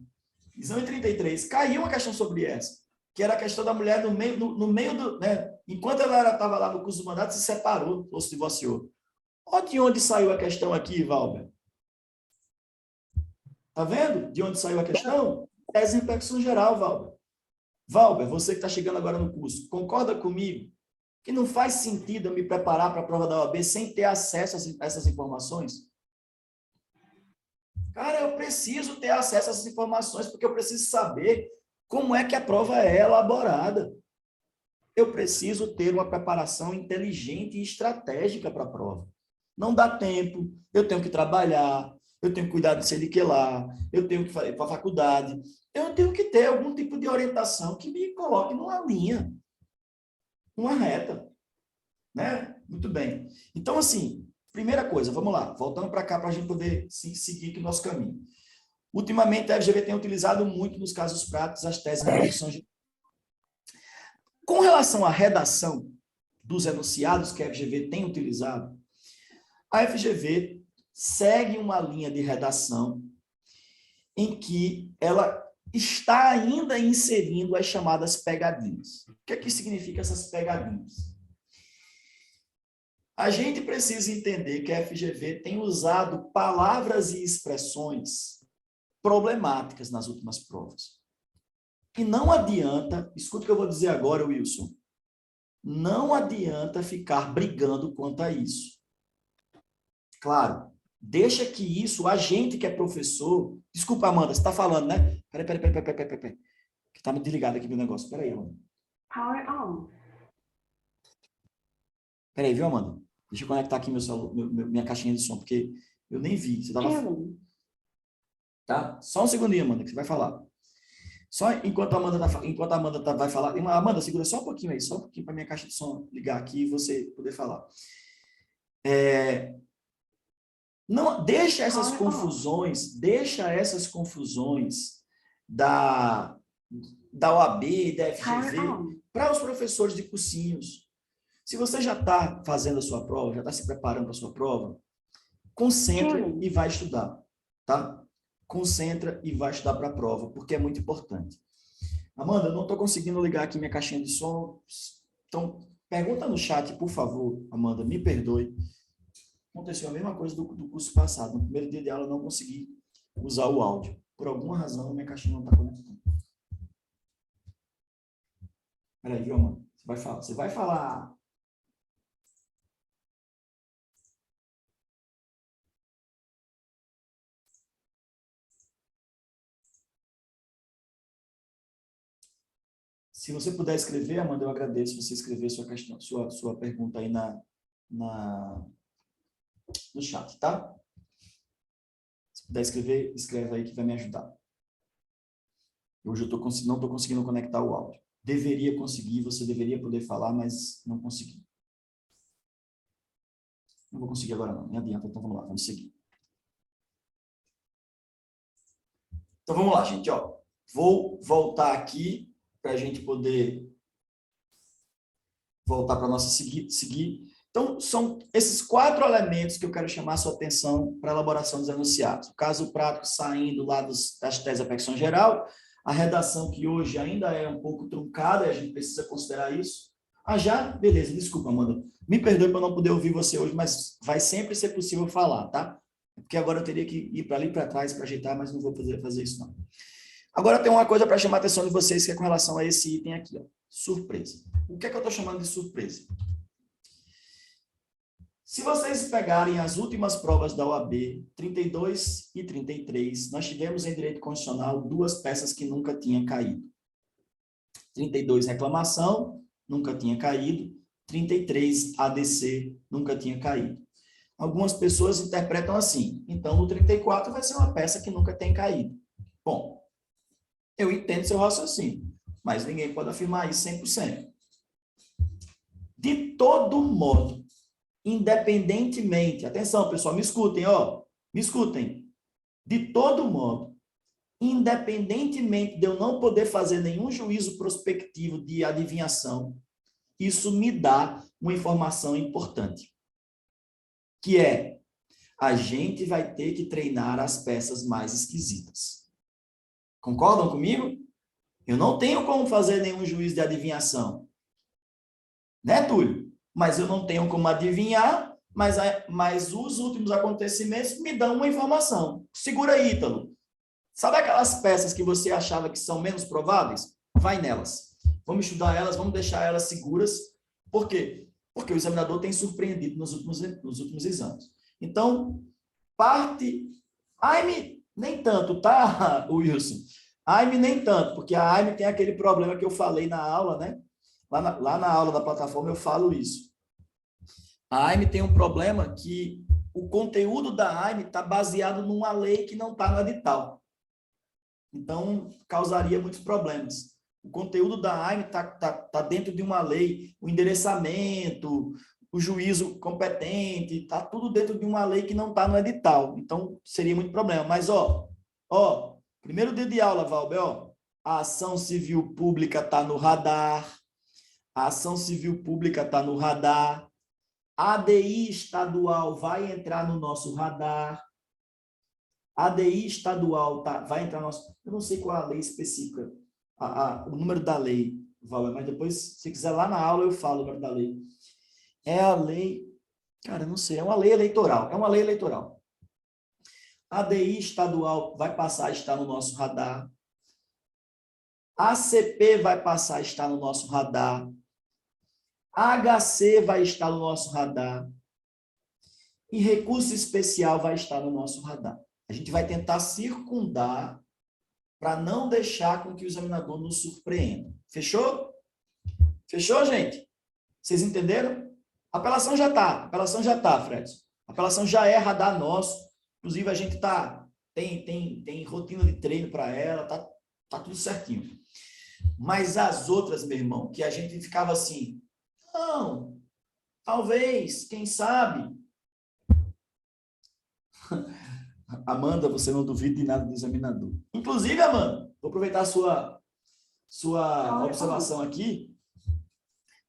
Exame 33, caiu uma questão sobre essa, que era a questão da mulher no meio do... Né, enquanto ela estava lá no curso do mandato, se separou ou se divorciou. Olha de onde saiu a questão aqui, Valber. Tá vendo de onde saiu a questão? Tese de repercussão geral, Valber. Valber, você que está chegando agora no curso, concorda comigo que não faz sentido eu me preparar para a prova da OAB sem ter acesso a essas informações? Cara, eu preciso ter acesso a essas informações, porque eu preciso saber Como é que a prova é elaborada? Eu preciso ter uma preparação inteligente e estratégica para a prova. Não dá tempo, eu tenho que trabalhar, eu tenho que cuidar de sei de que lá, eu tenho que ir para a faculdade, eu tenho que ter algum tipo de orientação que me coloque numa linha, numa reta, né? Muito bem. Então, assim, primeira coisa, vamos lá, voltando para cá para a gente poder seguir aqui o nosso caminho. Ultimamente, a FGV tem utilizado muito nos casos práticos as teses de profissões de... Com relação à redação dos enunciados que a FGV tem utilizado, a FGV segue uma linha de redação em que ela está ainda inserindo as chamadas pegadinhas. O que é que significa essas pegadinhas? A gente precisa entender que a FGV tem usado palavras e expressões problemáticas nas últimas provas. E não adianta, escuta o que eu vou dizer agora, Wilson, não adianta ficar brigando quanto a isso. Claro, deixa que isso, a gente que é professor... Desculpa, Amanda, você está falando, né? Peraí. Que tá me desligado aqui meu negócio. Peraí, Amanda. Power on. Peraí, viu, Amanda? Deixa eu conectar aqui minha caixinha de som, porque eu nem vi. Você tava... Tá? Só um segundinho, Amanda, que você vai falar. Só enquanto a Amanda vai falar... Amanda, segura só um pouquinho aí, só um pouquinho para minha caixa de som ligar aqui e você poder falar. Não, deixa essas confusões da OAB e da FGV para os professores de cursinhos. Se você já está fazendo a sua prova, já está se preparando para a sua prova, concentra e vai estudar, tá? Concentra e vai estudar para a prova, porque é muito importante. Amanda, eu não estou conseguindo ligar aqui minha caixinha de som, então pergunta no chat, por favor, Amanda, me perdoe. Aconteceu a mesma coisa do curso passado. No primeiro dia de aula, eu não consegui usar o áudio. Por alguma razão, minha caixinha não está conectando. Peraí, viu, Amanda? Você vai falar. Se você puder escrever, Amanda, eu agradeço você escrever sua questão, sua pergunta aí no chat, tá? Se puder escrever, escreve aí que vai me ajudar. Hoje eu não estou conseguindo conectar o áudio. Deveria conseguir, você deveria poder falar, mas não consegui. Não vou conseguir agora não, nem adianta, então vamos lá, vamos seguir. Então vamos lá, gente, ó. Vou voltar aqui para a gente poder voltar para a nossa seguir. Então, são esses 4 elementos que eu quero chamar a sua atenção para a elaboração dos enunciados. O caso prático saindo lá das teses da perfeição geral, a redação que hoje ainda é um pouco truncada, a gente precisa considerar isso. Já? Beleza, desculpa, Amanda. Me perdoe por não poder ouvir você hoje, mas vai sempre ser possível falar, tá? Porque agora eu teria que ir para ali para trás para ajeitar, mas não vou fazer isso não. Agora tem uma coisa para chamar a atenção de vocês, que é com relação a esse item aqui, ó, surpresa. O que é que eu estou chamando de surpresa? Se vocês pegarem as últimas provas da OAB, 32 e 33, nós tivemos em direito constitucional 2 peças que nunca tinham caído. 32, reclamação, nunca tinha caído. 33, ADC, nunca tinha caído. Algumas pessoas interpretam assim, então no 34 vai ser uma peça que nunca tem caído. Bom, eu entendo seu raciocínio, mas ninguém pode afirmar isso 100%. De todo modo, independentemente, atenção pessoal, me escutem, ó, me escutem. De todo modo, independentemente de eu não poder fazer nenhum juízo prospectivo de adivinhação, isso me dá uma informação importante, que é, a gente vai ter que treinar as peças mais esquisitas. Concordam comigo? Eu não tenho como fazer nenhum juízo de adivinhação. Né, Túlio? Mas eu não tenho como adivinhar, mas os últimos acontecimentos me dão uma informação. Segura aí, Ítalo. Sabe aquelas peças que você achava que são menos prováveis? Vai nelas. Vamos estudar elas, vamos deixar elas seguras. Por quê? Porque o examinador tem surpreendido nos últimos exames. Então, parte... nem tanto, tá, Wilson? AIME nem tanto, porque a AIME tem aquele problema que eu falei na aula, né? Lá na aula da plataforma eu falo isso. A AIME tem um problema que o conteúdo da AIME está baseado numa lei que não está no edital. Então, causaria muitos problemas. O conteúdo da AIME está dentro de uma lei, o endereçamento, o juízo competente, está tudo dentro de uma lei que não está no edital. Então, seria muito problema. Mas, primeiro dia de aula, Valber, a ação civil pública está no radar, a ação civil pública está no radar, a ADI estadual vai entrar no nosso radar, a ADI estadual vai entrar no nosso... Eu não sei qual é a lei específica, o número da lei, Valber, mas depois, se quiser lá na aula, eu falo o número da lei. É a lei... Cara, não sei, é uma lei eleitoral, A ADI estadual vai passar a estar no nosso radar. A ACP vai passar a estar no nosso radar. A HC vai estar no nosso radar. E recurso especial vai estar no nosso radar. A gente vai tentar circundar para não deixar com que o examinador nos surpreenda. Fechou? Fechou, gente? Vocês entenderam? A apelação já está, Fred. A apelação já é radar nosso. Inclusive, a gente tem rotina de treino para ela, tá tudo certinho. Mas as outras, meu irmão, que a gente ficava assim, não, talvez, quem sabe. Amanda, você não duvida de nada do examinador. Inclusive, Amanda, vou aproveitar a sua observação aqui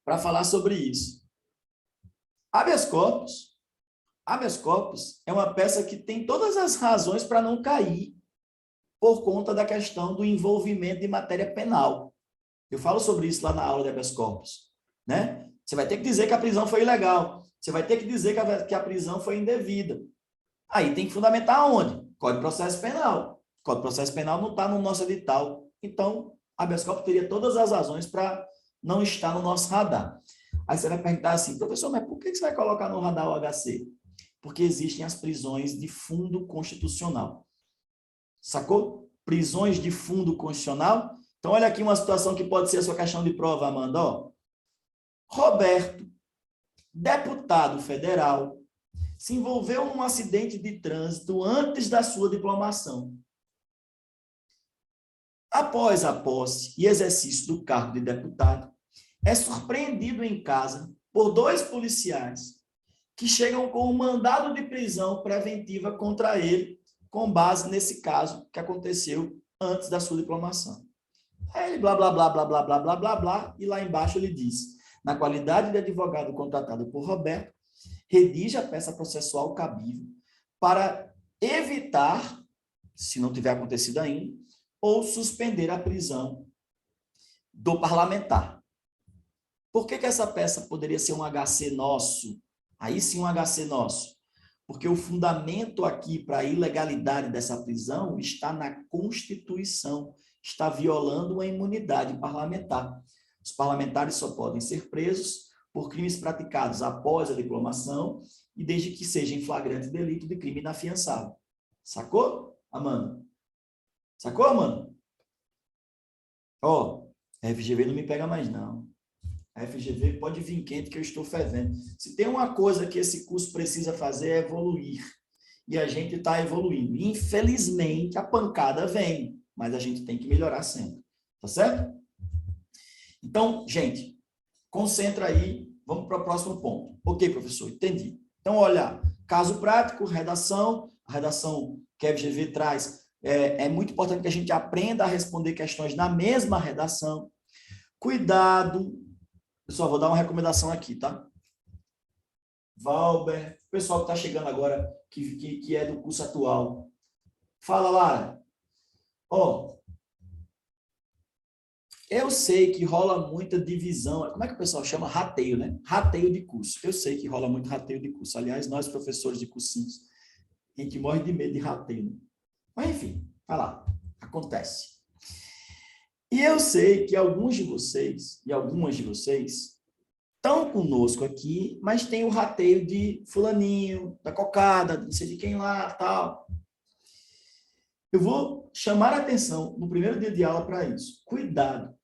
para falar sobre isso. Habeas corpus é uma peça que tem todas as razões para não cair por conta da questão do envolvimento de matéria penal. Eu falo sobre isso lá na aula de habeas corpus, né? Você vai ter que dizer que a prisão foi ilegal. Você vai ter que dizer que a prisão foi indevida. Aí tem que fundamentar onde? Código de Processo Penal. O Código de Processo Penal não está no nosso edital. Então, habeas corpus teria todas as razões para não estar no nosso radar. Aí você vai perguntar assim, professor, mas por que você vai colocar no radar o HC? Porque existem as prisões de fundo constitucional. Sacou? Prisões de fundo constitucional. Então, olha aqui uma situação que pode ser a sua questão de prova, Amanda. Roberto, deputado federal, se envolveu num acidente de trânsito antes da sua diplomação. Após a posse e exercício do cargo de deputado, é surpreendido em casa por 2 policiais que chegam com um mandado de prisão preventiva contra ele, com base nesse caso que aconteceu antes da sua diplomação. Aí ele blá, blá, blá, blá, blá, blá, blá, blá, blá, e lá embaixo ele diz, na qualidade de advogado contratado por Roberto, redige a peça processual cabível para evitar, se não tiver acontecido ainda, ou suspender a prisão do parlamentar. Por que essa peça poderia ser um HC nosso? Aí sim um HC nosso. Porque o fundamento aqui para a ilegalidade dessa prisão está na Constituição, está violando a imunidade parlamentar. Os parlamentares só podem ser presos por crimes praticados após a diplomação e desde que seja em flagrante delito de crime inafiançável. Sacou, Amanda? Sacou, Amanda? A FGV não me pega mais, não. A FGV pode vir quente que eu estou fervendo. Se tem uma coisa que esse curso precisa fazer é evoluir. E a gente está evoluindo. Infelizmente, a pancada vem, mas a gente tem que melhorar sempre. Tá certo? Então, gente, concentra aí, vamos para o próximo ponto. Ok, professor, entendi. Então, olha, caso prático, redação, a redação que a FGV traz, é muito importante que a gente aprenda a responder questões na mesma redação. Cuidado, pessoal, vou dar uma recomendação aqui, tá? Valber, o pessoal que está chegando agora, que é do curso atual. Fala, Lara. Eu sei que rola muita divisão, como é que o pessoal chama? Rateio, né? Rateio de curso. Eu sei que rola muito rateio de curso. Aliás, nós, professores de cursinhos, a gente morre de medo de rateio. Né? Mas, enfim, vai lá. Acontece. E eu sei que alguns de vocês e algumas de vocês estão conosco aqui, mas tem o rateio de fulaninho, da cocada, não sei de quem lá, tal. Eu vou chamar a atenção no primeiro dia de aula para isso. Cuidado,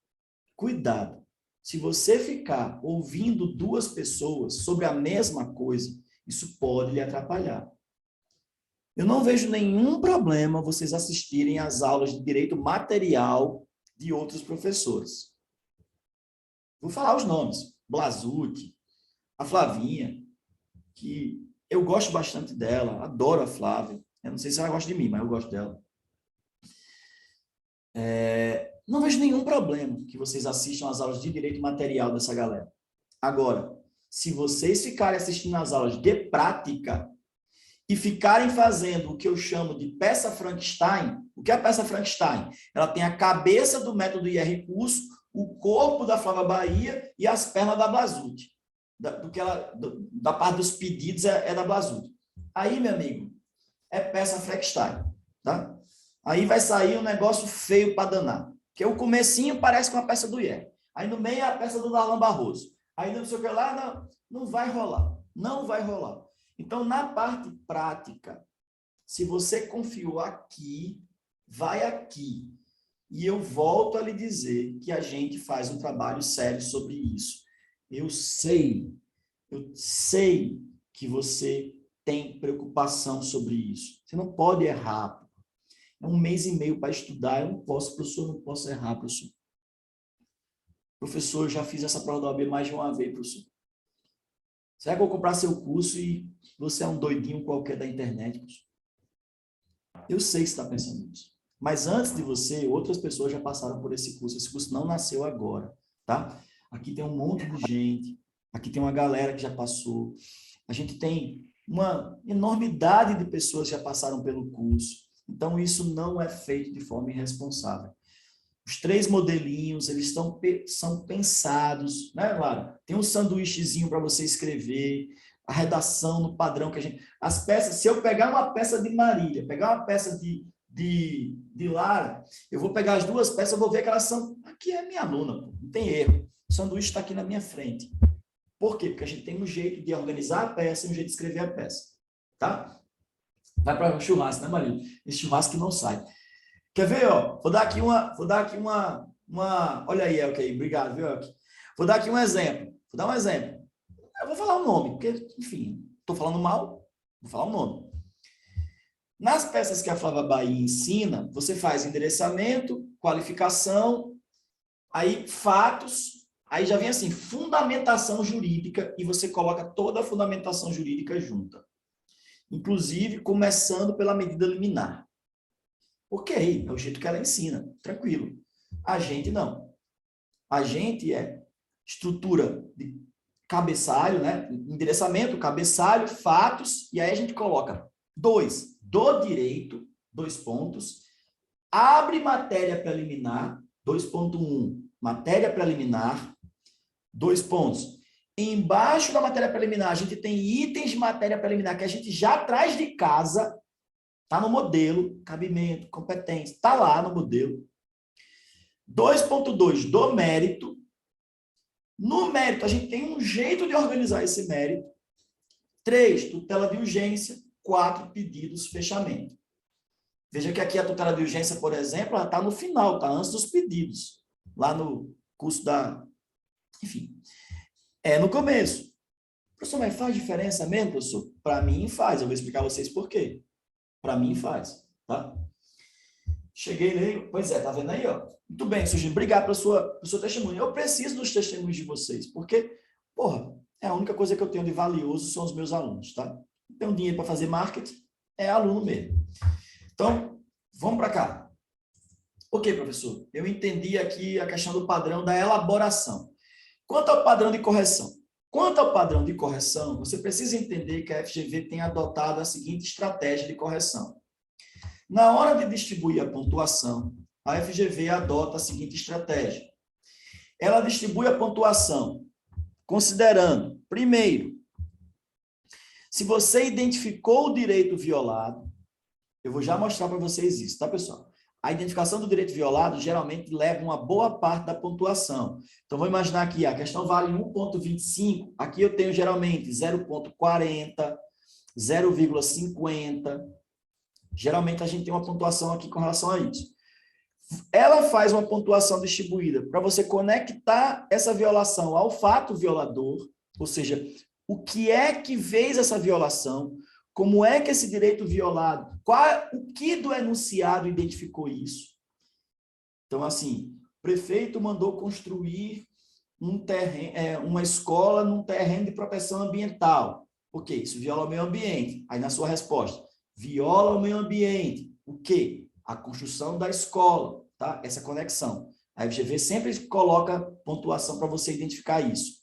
cuidado. Se você ficar ouvindo duas pessoas sobre a mesma coisa, isso pode lhe atrapalhar. Eu não vejo nenhum problema vocês assistirem às aulas de direito material de outros professores. Vou falar os nomes. Blasucci, a Flavinha, que eu gosto bastante dela, adoro a Flávia. Eu não sei se ela gosta de mim, mas eu gosto dela. Não vejo nenhum problema que vocês assistam às aulas de direito material dessa galera. Agora, se vocês ficarem assistindo às aulas de prática e ficarem fazendo o que eu chamo de peça Frankenstein, o que é a peça Frankenstein? Ela tem a cabeça do método IR Curso, o corpo da Flávia Bahia e as pernas da Blasucci. Da parte dos pedidos é da Blasucci. Aí, meu amigo, é peça Frankenstein, tá? Aí vai sair um negócio feio para danar. Porque o comecinho parece com a peça do IR. Aí no meio é a peça do Darlan Barroso. Aí não sei o que lá, não vai rolar. Não vai rolar. Então, na parte prática, se você confiou aqui, vai aqui. E eu volto a lhe dizer que a gente faz um trabalho sério sobre isso. Eu sei que você tem preocupação sobre isso. Você não pode errar. É 1 mês e meio para estudar, eu não posso, professor, não posso errar, professor. Professor, eu já fiz essa prova da OAB mais de uma vez, professor. Será que eu vou comprar seu curso e você é um doidinho qualquer da internet, professor? Eu sei que você está pensando nisso. Mas antes de você, outras pessoas já passaram por esse curso. Esse curso não nasceu agora, tá? Aqui tem um monte de gente, aqui tem uma galera que já passou. A gente tem uma enormidade de pessoas que já passaram pelo curso. Então, isso não é feito de forma irresponsável. Os 3 modelinhos, eles são pensados, né, Lara? Tem um sanduíchezinho para você escrever, a redação no padrão que a gente... As peças, se eu pegar uma peça de Marília, pegar uma peça de Lara, eu vou pegar as 2 peças, eu vou ver que elas são... Aqui é minha aluna, pô, não tem erro. O sanduíche está aqui na minha frente. Por quê? Porque a gente tem um jeito de organizar a peça e um jeito de escrever a peça, tá? Vai para o churrasco, né, Marília? Esse churrasco que não sai. Quer ver, ó? Vou dar aqui uma... Olha aí, Elke aí. Obrigado, viu, Elke? Vou dar aqui um exemplo. Vou dar um exemplo. Eu vou falar o nome, porque, enfim, estou falando mal, vou falar o nome. Nas peças que a Flávia Bahia ensina, você faz endereçamento, qualificação, aí fatos, aí já vem assim, fundamentação jurídica, e você coloca toda a fundamentação jurídica junta. Inclusive, começando pela medida liminar. Ok, é o jeito que ela ensina, tranquilo. A gente não. A gente é estrutura de cabeçalho, né? Endereçamento, cabeçalho, fatos, e aí a gente coloca 2, do direito, 2 pontos, abre matéria preliminar, 2.1, matéria preliminar, 2 pontos. Embaixo da matéria preliminar, a gente tem itens de matéria preliminar que a gente já traz de casa. Está no modelo, cabimento, competência, está lá no modelo. 2.2, do mérito. No mérito, a gente tem um jeito de organizar esse mérito. 3, tutela de urgência. 4, pedidos, fechamento. Veja que aqui a tutela de urgência, por exemplo, ela está no final, está antes dos pedidos. Lá no curso da... Enfim, é no começo. Professor, mas faz diferença mesmo, professor? Para mim faz, eu vou explicar a vocês por quê. Para mim faz, tá? Cheguei nele, pois é, tá vendo aí, ó? Muito bem, Sugino, obrigado pelo seu testemunho. Eu preciso dos testemunhos de vocês, porque, porra, é a única coisa que eu tenho de valioso são os meus alunos, tá? Não tenho dinheiro para fazer marketing, é aluno mesmo. Então, vamos para cá. Ok, professor, eu entendi aqui a questão do padrão da elaboração. Quanto ao padrão de correção? Quanto ao padrão de correção, você precisa entender que a FGV tem adotado a seguinte estratégia de correção. Na hora de distribuir a pontuação, a FGV adota a seguinte estratégia. Ela distribui a pontuação considerando, primeiro, se você identificou o direito violado, eu vou já mostrar para vocês isso, tá, pessoal? A identificação do direito violado geralmente leva uma boa parte da pontuação. Então, vou imaginar aqui, a questão vale 1,25, aqui eu tenho geralmente 0,40, 0,50. Geralmente a gente tem uma pontuação aqui com relação a isso. Ela faz uma pontuação distribuída para você conectar essa violação ao fato violador, ou seja, o que é que fez essa violação, como é que esse direito violado, o que do enunciado identificou isso. Então, assim, o prefeito mandou construir uma escola num terreno de proteção ambiental. Ok, isso viola o meio ambiente. Aí, na sua resposta, viola o meio ambiente. O quê? A construção da escola, tá? Essa conexão. A FGV sempre coloca pontuação para você identificar isso.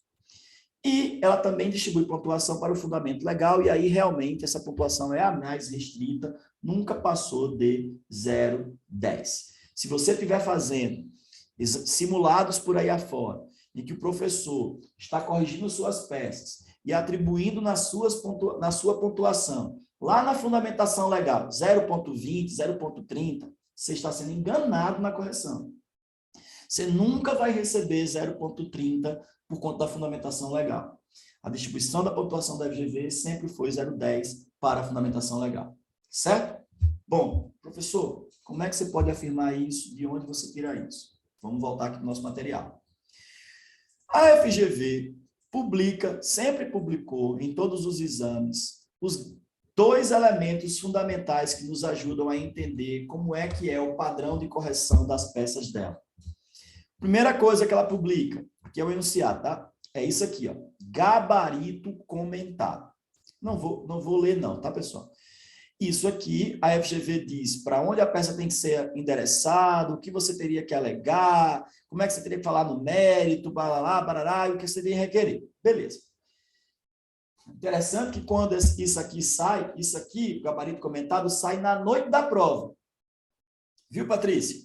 E ela também distribui pontuação para o fundamento legal, e aí realmente essa pontuação é a mais restrita, nunca passou de 0,10. Se você estiver fazendo simulados por aí afora, em que o professor está corrigindo suas peças e atribuindo na sua pontuação, lá na fundamentação legal, 0,20, 0,30, você está sendo enganado na correção. Você nunca vai receber 0,30 por conta da fundamentação legal. A distribuição da pontuação da FGV sempre foi 0,10 para a fundamentação legal. Certo? Bom, professor, como é que você pode afirmar isso? De onde você tira isso? Vamos voltar aqui para o nosso material. A FGV sempre publicou em todos os exames os 2 elementos fundamentais que nos ajudam a entender como é que é o padrão de correção das peças dela. Primeira coisa que ela publica, aqui é o enunciado, tá? É isso aqui, ó, gabarito comentado. Não vou ler não, tá, pessoal? Isso aqui, a FGV diz para onde a peça tem que ser endereçada, o que você teria que alegar, como é que você teria que falar no mérito, barará, barará, e o que você teria que requerer. Beleza. Interessante que quando isso aqui sai, isso aqui, o gabarito comentado, sai na noite da prova. Viu, Patrícia?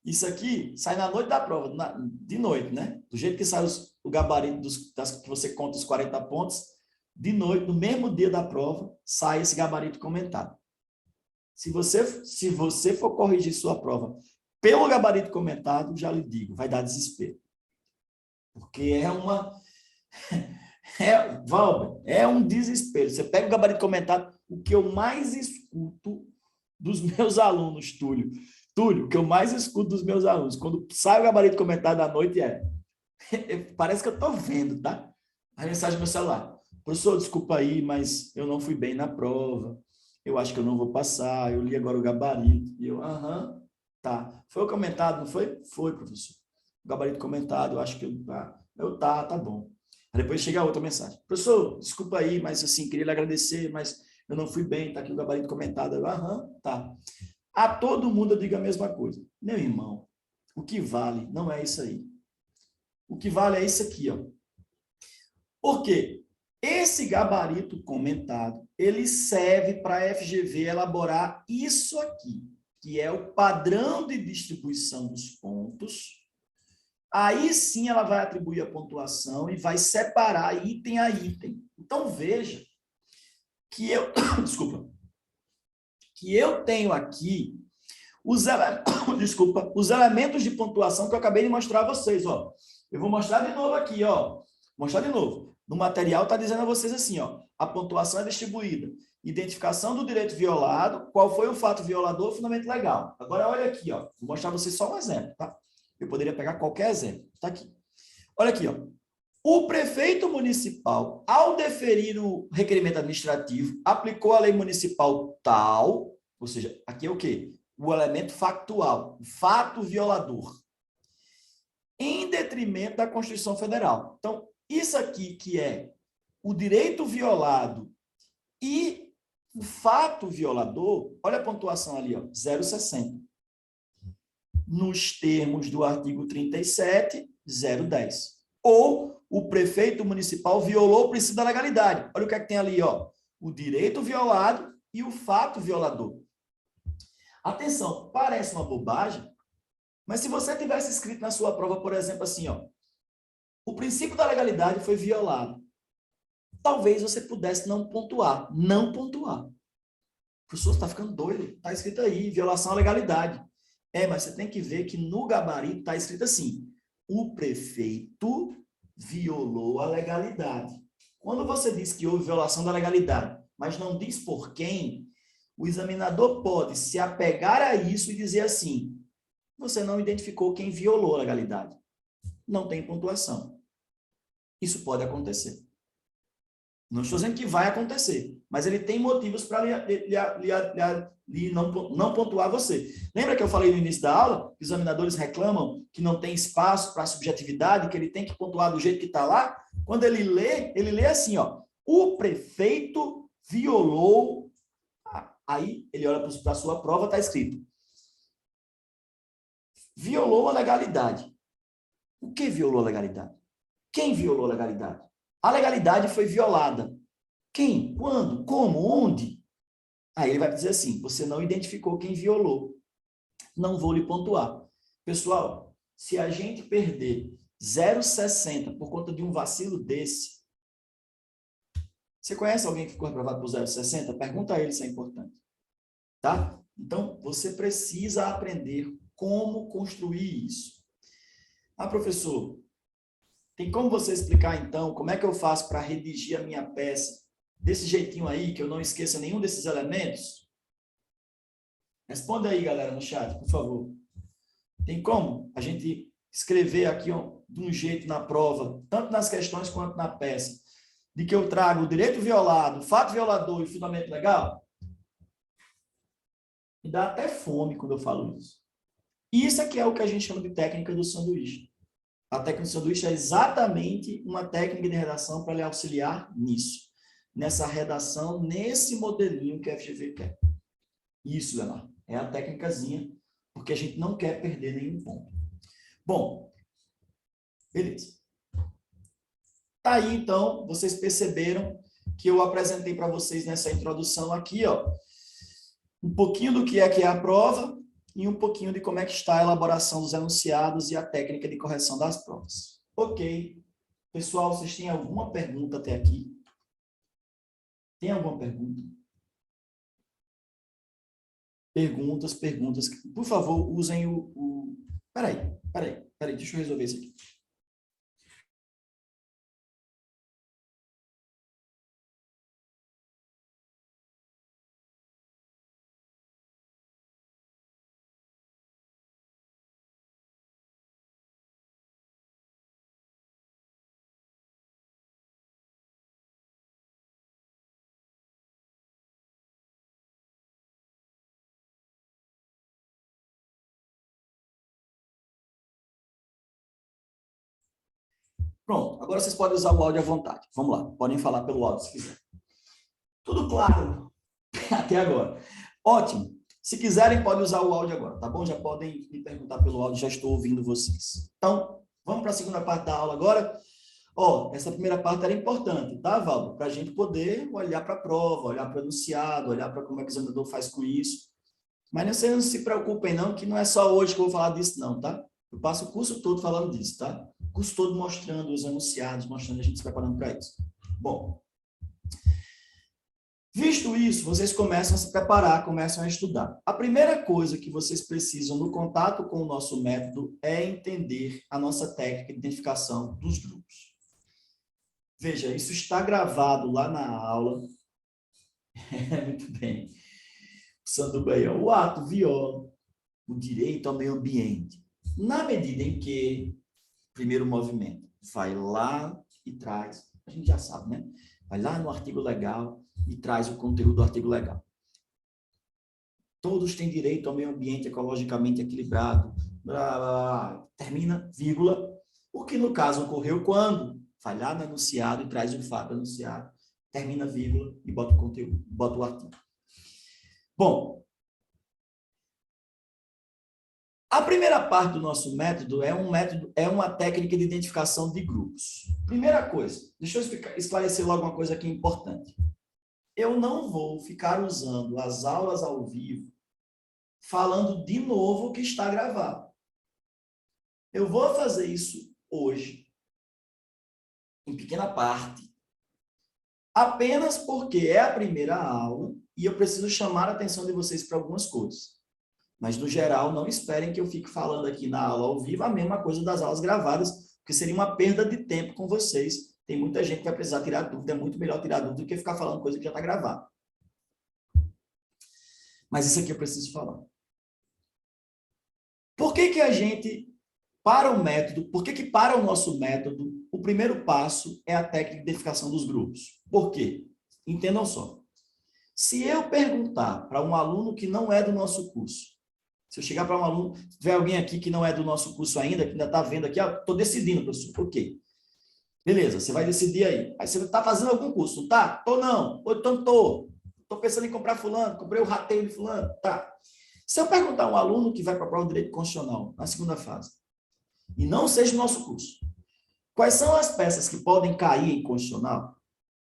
Isso aqui sai na noite da prova, de noite, né? Do jeito que sai o gabarito que você conta os 40 pontos, de noite, no mesmo dia da prova, sai esse gabarito comentado. Se você for corrigir sua prova pelo gabarito comentado, já lhe digo, vai dar desespero. Porque Valber, é um desespero. Você pega o gabarito comentado, o que eu mais escuto dos meus alunos, Túlio, o que eu mais escuto dos meus alunos, quando sai o gabarito comentado à noite, parece que eu estou vendo, tá? A mensagem no meu celular. Professor, desculpa aí, mas eu não fui bem na prova. Eu acho que eu não vou passar. Eu li agora o gabarito. E eu, tá. Foi o comentado, não foi? Foi, professor. O gabarito comentado, eu acho que tá bom. Aí depois chega a outra mensagem. Professor, desculpa aí, mas assim, queria lhe agradecer, mas eu não fui bem, tá aqui o gabarito comentado. Eu, tá. A todo mundo eu digo a mesma coisa. Meu irmão, o que vale não é isso aí. O que vale é isso aqui, ó. Por quê? Esse gabarito comentado, ele serve para a FGV elaborar isso aqui, que é o padrão de distribuição dos pontos. Aí sim ela vai atribuir a pontuação e vai separar item a item. Então veja que eu tenho aqui os elementos de pontuação que eu acabei de mostrar a vocês, ó. Eu vou mostrar de novo aqui, ó. Mostrar de novo. No material está dizendo a vocês assim, ó, a pontuação é distribuída. Identificação do direito violado, qual foi o fato violador, fundamento legal. Agora olha aqui, ó. Vou mostrar a vocês só um exemplo, tá? Eu poderia pegar qualquer exemplo. Tá aqui. Olha aqui, ó. O prefeito municipal, ao deferir o requerimento administrativo, aplicou a lei municipal tal, ou seja, aqui é o quê? O elemento factual, o fato violador, em detrimento da Constituição Federal. Então, isso aqui que é o direito violado e o fato violador, olha a pontuação ali, ó, 0,60. Nos termos do artigo 37, 0,10. Ou o prefeito municipal violou o princípio da legalidade. Olha o que é que tem ali, ó, o direito violado e o fato violador. Atenção, parece uma bobagem, mas se você tivesse escrito na sua prova, por exemplo, assim, ó, o princípio da legalidade foi violado. Talvez você pudesse não pontuar. Não pontuar. O professor está ficando doido. Está escrito aí, violação à legalidade. Mas você tem que ver que no gabarito está escrito assim, o prefeito violou a legalidade. Quando você diz que houve violação da legalidade, mas não diz por quem, o examinador pode se apegar a isso e dizer assim, você não identificou quem violou a legalidade. Não tem pontuação. Isso pode acontecer. Não estou dizendo que vai acontecer, mas ele tem motivos para não pontuar você. Lembra que eu falei no início da aula que os examinadores reclamam que não tem espaço para subjetividade, que ele tem que pontuar do jeito que está lá? Quando ele lê assim, ó, o prefeito violou. Aí ele olha para a sua prova, está escrito. Violou a legalidade. O que violou a legalidade? Quem violou a legalidade? A legalidade foi violada. Quem? Quando? Como? Onde? Aí ele vai dizer assim, você não identificou quem violou. Não vou lhe pontuar. Pessoal, se a gente perder 0,60 por conta de um vacilo desse, você conhece alguém que ficou reprovado por 0,60? Pergunta a ele se é importante. Tá? Então, você precisa aprender como construir isso. Ah, professor, tem como você explicar, então, como é que eu faço para redigir a minha peça desse jeitinho aí, que eu não esqueça nenhum desses elementos? Responda aí, galera, no chat, por favor. Tem como a gente escrever aqui ó, de um jeito na prova, tanto nas questões quanto na peça, de que eu trago o direito violado, o fato violador e o fundamento legal? Me dá até fome quando eu falo isso. Isso aqui é o que a gente chama de técnica do sanduíche. A técnica do sanduíche é exatamente uma técnica de redação para lhe auxiliar nisso. Nessa redação, nesse modelinho que a FGV quer. Isso, Leonardo. É a técnicazinha, porque a gente não quer perder nenhum ponto. Bom, beleza. Tá aí, então, vocês perceberam que eu apresentei para vocês nessa introdução aqui, ó, um pouquinho do que é a prova e um pouquinho de como é que está a elaboração dos enunciados e a técnica de correção das provas. Ok. Pessoal, vocês têm alguma pergunta até aqui? Tem alguma pergunta? Perguntas. Por favor, usem o... Peraí, deixa eu resolver isso aqui. Pronto, agora vocês podem usar o áudio à vontade. Vamos lá, podem falar pelo áudio se quiser. Tudo claro até agora. Ótimo. Se quiserem, podem usar o áudio agora, tá bom? Já podem me perguntar pelo áudio, já estou ouvindo vocês. Então, vamos para a segunda parte da aula agora. Ó, essa primeira parte era importante, tá, Valdo? Para a gente poder olhar para a prova, olhar para o enunciado, olhar para como é que o examinador faz com isso. Mas vocês não se preocupem não, que não é só hoje que eu vou falar disso não, tá? Eu passo o curso todo falando disso, tá? O curso todo mostrando os enunciados, mostrando a gente se preparando para isso. Bom, visto isso, vocês começam a se preparar, começam a estudar. A primeira coisa que vocês precisam no contato com o nosso método é entender a nossa técnica de identificação dos grupos. Veja, isso está gravado lá na aula. Muito bem. Sanduba aí, ó. O ato viola o direito ao meio ambiente. Na medida em que, primeiro movimento, vai lá e traz, a gente já sabe, né? Vai lá no artigo legal e traz o conteúdo do artigo legal. Todos têm direito ao meio ambiente ecologicamente equilibrado. Blá, blá, blá. Termina, vírgula. O que no caso ocorreu quando? Vai lá no enunciado e traz o fato enunciado. Termina, vírgula, e bota o conteúdo, bota o artigo. Bom, a primeira parte do nosso método é uma técnica de identificação de grupos. Primeira coisa, deixa eu esclarecer logo uma coisa aqui importante. Eu não vou ficar usando as aulas ao vivo falando de novo o que está gravado. Eu vou fazer isso hoje, em pequena parte, apenas porque é a primeira aula e eu preciso chamar a atenção de vocês para algumas coisas. Mas, no geral, não esperem que eu fique falando aqui na aula ao vivo a mesma coisa das aulas gravadas, porque seria uma perda de tempo com vocês. Tem muita gente que vai precisar tirar dúvida, é muito melhor tirar dúvida do que ficar falando coisa que já está gravada. Mas isso aqui eu preciso falar. Por que que a gente, para o método, por que que para o nosso método, o primeiro passo é a técnica de identificação dos grupos? Por quê? Entendam só. Se eu perguntar para um aluno que não é do nosso curso, se eu chegar para um aluno, se tiver alguém aqui que não é do nosso curso ainda, que ainda está vendo aqui, estou decidindo, professor, ok. Beleza, você vai decidir aí. Aí você está fazendo algum curso, não tá? Tô não. Ou então tô. Estou pensando em comprar fulano, comprei o rateio de fulano, tá. Se eu perguntar a um aluno que vai para a prova de direito constitucional, na segunda fase, e não seja o nosso curso, quais são as peças que podem cair em constitucional?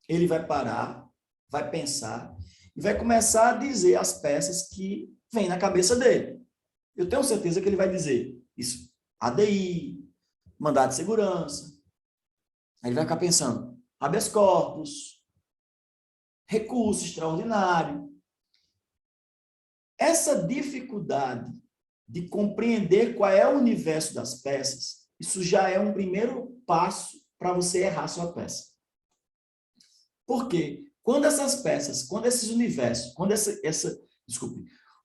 Ele vai parar, vai pensar e vai começar a dizer as peças que vêm na cabeça dele. Eu tenho certeza que ele vai dizer isso, ADI, mandado de segurança. Aí ele vai ficar pensando, habeas corpus, recurso extraordinário. Essa dificuldade de compreender qual é o universo das peças, isso já é um primeiro passo para você errar sua peça. Por quê? Quando essas peças, quando esses universos, quando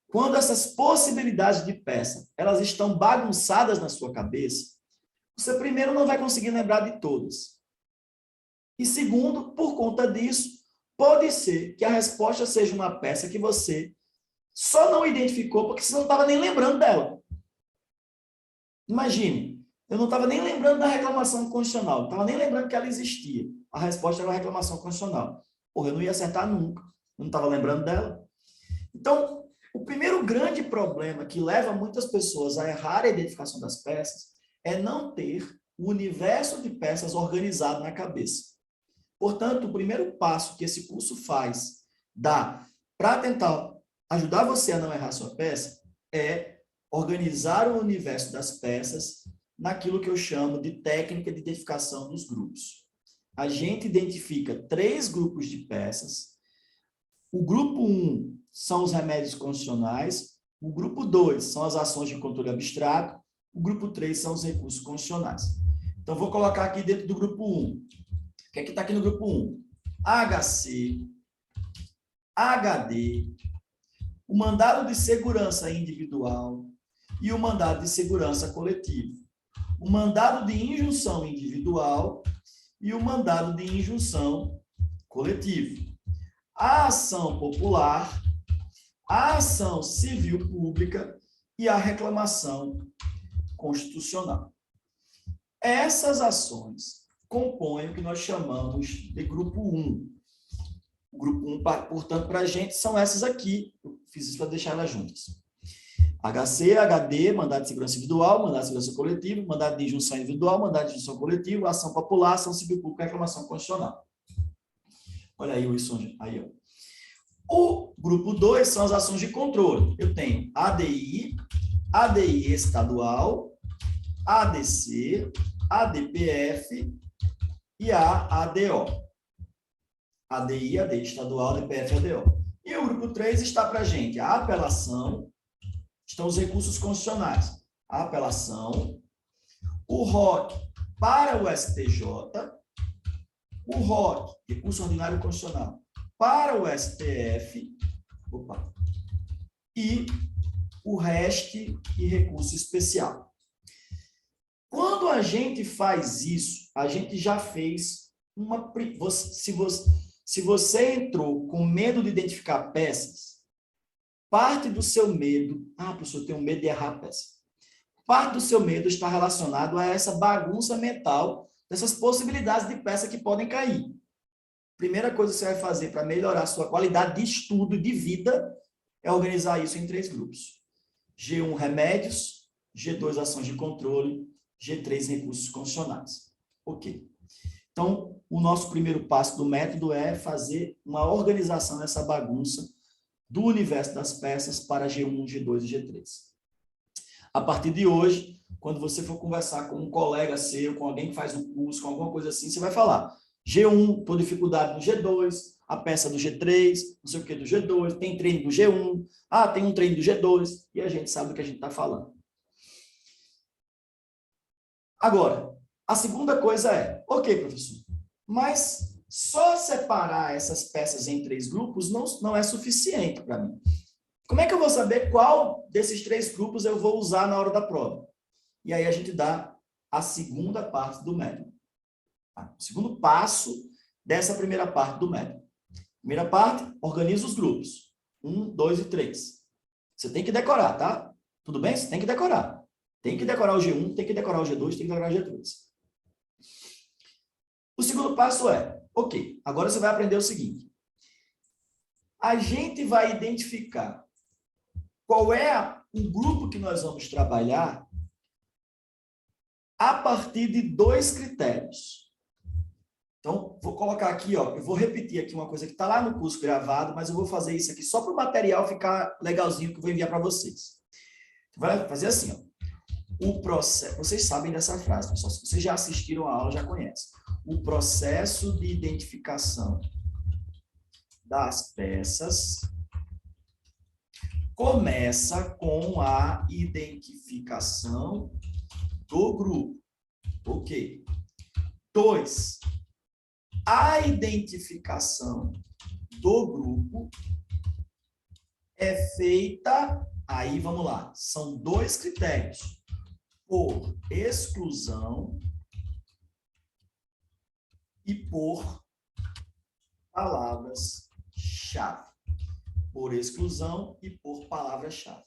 quando essas possibilidades de peça, elas estão bagunçadas na sua cabeça, você primeiro não vai conseguir lembrar de todas. E segundo, por conta disso, pode ser que a resposta seja uma peça que você só não identificou porque você não estava nem lembrando dela. Imagine, eu não estava nem lembrando da reclamação constitucional, não estava nem lembrando que ela existia. A resposta era a reclamação constitucional. Porra, eu não ia acertar nunca, eu não estava lembrando dela. Então, o primeiro grande problema que leva muitas pessoas a errar a identificação das peças é não ter o universo de peças organizado na cabeça. Portanto, o primeiro passo que esse curso faz, para tentar ajudar você a não errar sua peça, é organizar o universo das peças naquilo que eu chamo de técnica de identificação dos grupos. A gente identifica 3 grupos de peças. O grupo 1 são os remédios constitucionais, o grupo 2 são as ações de controle abstrato, o grupo 3 são os recursos constitucionais. Então, vou colocar aqui dentro do grupo 1. O que é que está aqui no grupo 1? HC, HD, o mandado de segurança individual e o mandado de segurança coletivo. O mandado de injunção individual e o mandado de injunção coletivo. A ação popular, a ação civil pública e a reclamação constitucional. Essas ações compõem o que nós chamamos de grupo 1. O grupo 1, portanto, para a gente, são essas aqui. Eu fiz isso para deixar elas juntas. HC, HD, mandado de segurança individual, mandado de segurança coletivo, mandado de injunção individual, mandado de injunção coletivo, ação popular, ação civil pública e reclamação constitucional. Olha aí o isso aí, ó. O grupo 2 são as ações de controle. Eu tenho ADI, ADI estadual, ADC, ADPF e a ADO. ADI, ADI estadual, ADPF e ADO. E o grupo 3 está para a gente a apelação, estão os recursos constitucionais. A apelação, o ROC para o STJ, o ROC, recurso ordinário constitucional, para o STF, e o REST e recurso especial. Quando a gente faz isso, a gente já fez uma... Se você entrou com medo de identificar peças, parte do seu medo... professor, eu tenho medo de errar a peça. Parte do seu medo está relacionado a essa bagunça mental, dessas possibilidades de peça que podem cair. Primeira coisa que você vai fazer para melhorar a sua qualidade de estudo e de vida é organizar isso em 3 grupos. G1, remédios. G2, ações de controle. G3, recursos constitucionais. Ok. Então, o nosso primeiro passo do método é fazer uma organização dessa bagunça do universo das peças para G1, G2 e G3. A partir de hoje, quando você for conversar com um colega seu, com alguém que faz um curso, com alguma coisa assim, você vai falar G1, estou dificuldade no G2, a peça do G3, não sei o que do G2, tem treino do G1, tem um treino do G2, e a gente sabe do que a gente está falando. Agora, a segunda coisa é, ok, professor, mas só separar essas peças em 3 grupos não é suficiente para mim. Como é que eu vou saber qual desses 3 grupos eu vou usar na hora da prova? E aí a gente dá a segunda parte do método. Tá? O segundo passo dessa primeira parte do método. Primeira parte, organiza os grupos. 1, 2 e 3. Você tem que decorar, tá? Tudo bem? Você tem que decorar. Tem que decorar o G1, tem que decorar o G2, tem que decorar o G3. O segundo passo é, ok, agora você vai aprender o seguinte. A gente vai identificar qual é o grupo que nós vamos trabalhar a partir de 2 critérios. Então, vou colocar aqui, ó, eu vou repetir aqui uma coisa que está lá no curso gravado, mas eu vou fazer isso aqui só para o material ficar legalzinho que eu vou enviar para vocês. Vai fazer assim, ó. O processo, vocês sabem dessa frase, pessoal, se vocês já assistiram a aula, já conhecem. O processo de identificação das peças começa com a identificação do grupo. Ok. 2. A identificação do grupo é feita, aí vamos lá, são 2 critérios. Por exclusão e por palavras-chave. Por exclusão e por palavra-chave.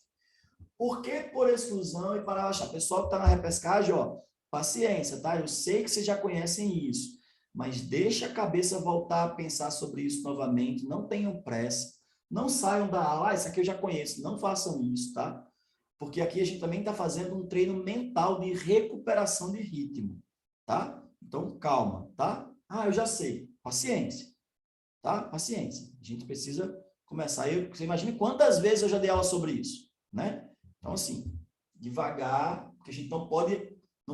Por que por exclusão e palavra-chave? Pessoal que está na repescagem, ó, paciência, tá? Eu sei que vocês já conhecem isso, mas deixa a cabeça voltar a pensar sobre isso novamente, não tenham pressa, não saiam da aula, isso aqui eu já conheço, não façam isso, tá? Porque aqui a gente também está fazendo um treino mental de recuperação de ritmo, tá? Então, calma, tá? Ah, eu já sei. Paciência, tá? Paciência. A gente precisa começar. Você imagina quantas vezes eu já dei aula sobre isso, né? Então, assim, devagar, porque a gente não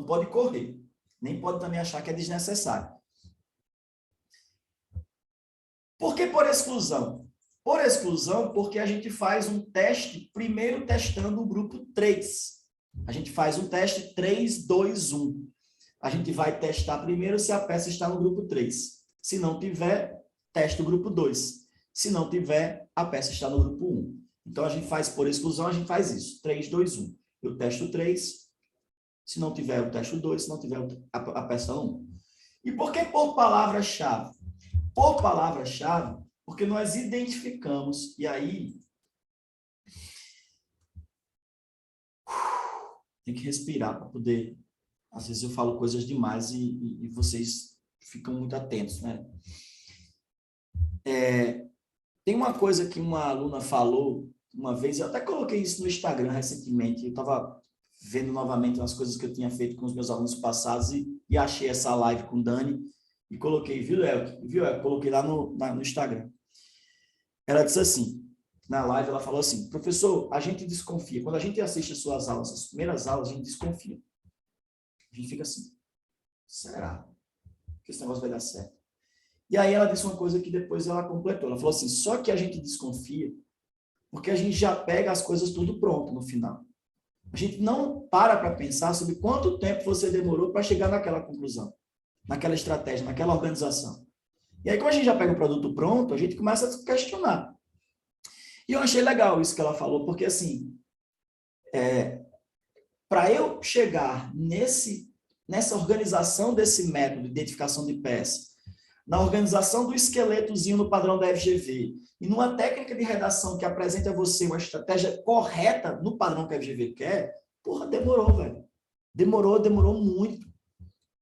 pode correr, nem pode também achar que é desnecessário. Por que por exclusão? Por exclusão, porque a gente faz um teste, primeiro testando o grupo 3. A gente faz um teste 3, 2, 1. A gente vai testar primeiro se a peça está no grupo 3. Se não tiver, testa o grupo 2. Se não tiver, a peça está no grupo 1. Então, a gente faz por exclusão, a gente faz isso. 3, 2, 1. Eu testo o 3. Se não tiver, eu testo o 2. Se não tiver, a peça está no 1. E por que por palavra-chave? Por palavra-chave, porque nós identificamos, e aí tem que respirar para poder, às vezes eu falo coisas demais e vocês ficam muito atentos, né? Tem uma coisa que uma aluna falou uma vez, eu até coloquei isso no Instagram recentemente, eu estava vendo novamente umas coisas que eu tinha feito com os meus alunos passados e achei essa live com o Dani e coloquei, viu, Elke? Coloquei lá no Instagram. Ela disse assim, na live ela falou assim, professor, a gente desconfia. Quando a gente assiste as suas aulas, as primeiras aulas, a gente desconfia. A gente fica assim, será que esse negócio vai dar certo? E aí ela disse uma coisa que depois ela completou. Ela falou assim, só que a gente desconfia porque a gente já pega as coisas tudo pronto no final. A gente não para pensar sobre quanto tempo você demorou para chegar naquela conclusão, naquela estratégia, naquela organização. E aí, como a gente já pega o produto pronto, a gente começa a se questionar. E eu achei legal isso que ela falou, porque, assim, para eu chegar nessa organização desse método de identificação de peças, na organização do esqueletozinho no padrão da FGV, e numa técnica de redação que apresenta a você uma estratégia correta no padrão que a FGV quer, porra, demorou, velho. Demorou muito.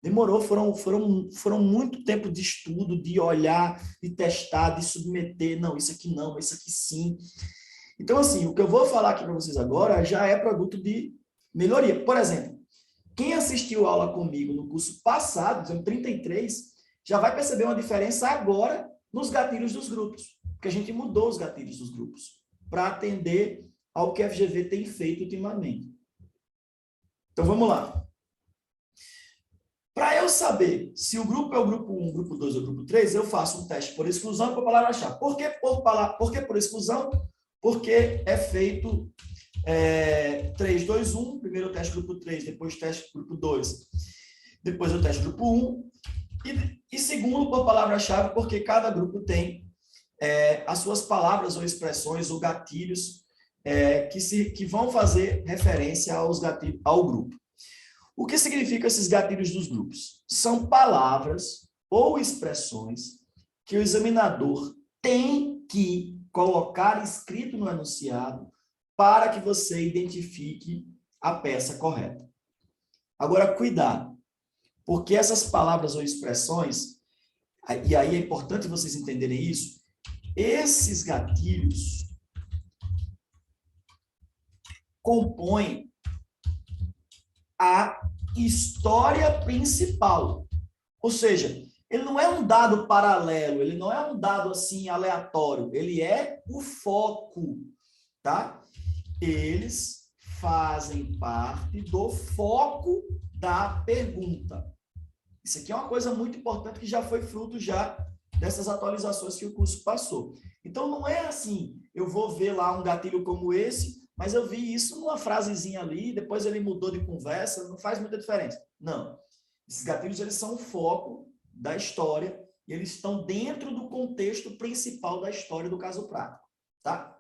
Demorou, foram muito tempo de estudo, de olhar, de testar, de submeter. Não, isso aqui não, isso aqui sim. Então, assim, o que eu vou falar aqui para vocês agora já é produto de melhoria. Por exemplo, quem assistiu a aula comigo no curso passado, no 33, já vai perceber uma diferença agora nos gatilhos dos grupos. Porque a gente mudou os gatilhos dos grupos para atender ao que a FGV tem feito ultimamente. Então, vamos lá. Para eu saber se o grupo é o grupo 1, o grupo 2 ou o grupo 3, eu faço um teste por exclusão e por palavra-chave. Por que por exclusão? Porque é feito 3, 2, 1. Primeiro eu testo grupo 3, depois testo grupo 2, depois eu testo grupo 1. E segundo, por palavra-chave, porque cada grupo tem as suas palavras ou expressões ou gatilhos que vão fazer referência aos gatilhos, ao grupo. O que significam esses gatilhos dos grupos? São palavras ou expressões que o examinador tem que colocar escrito no enunciado para que você identifique a peça correta. Agora, cuidado, porque essas palavras ou expressões, e aí é importante vocês entenderem isso, esses gatilhos compõem a história principal. Ou seja, ele não é um dado paralelo, ele não é um dado assim aleatório, ele é o foco, tá? Eles fazem parte do foco da pergunta. Isso aqui é uma coisa muito importante que já foi fruto já dessas atualizações que o curso passou. Então, não é assim, eu vou ver lá um gatilho como esse, mas eu vi isso numa frasezinha ali, depois ele mudou de conversa, não faz muita diferença. Não. Esses gatilhos, eles são o foco da história e eles estão dentro do contexto principal da história do caso prático, tá?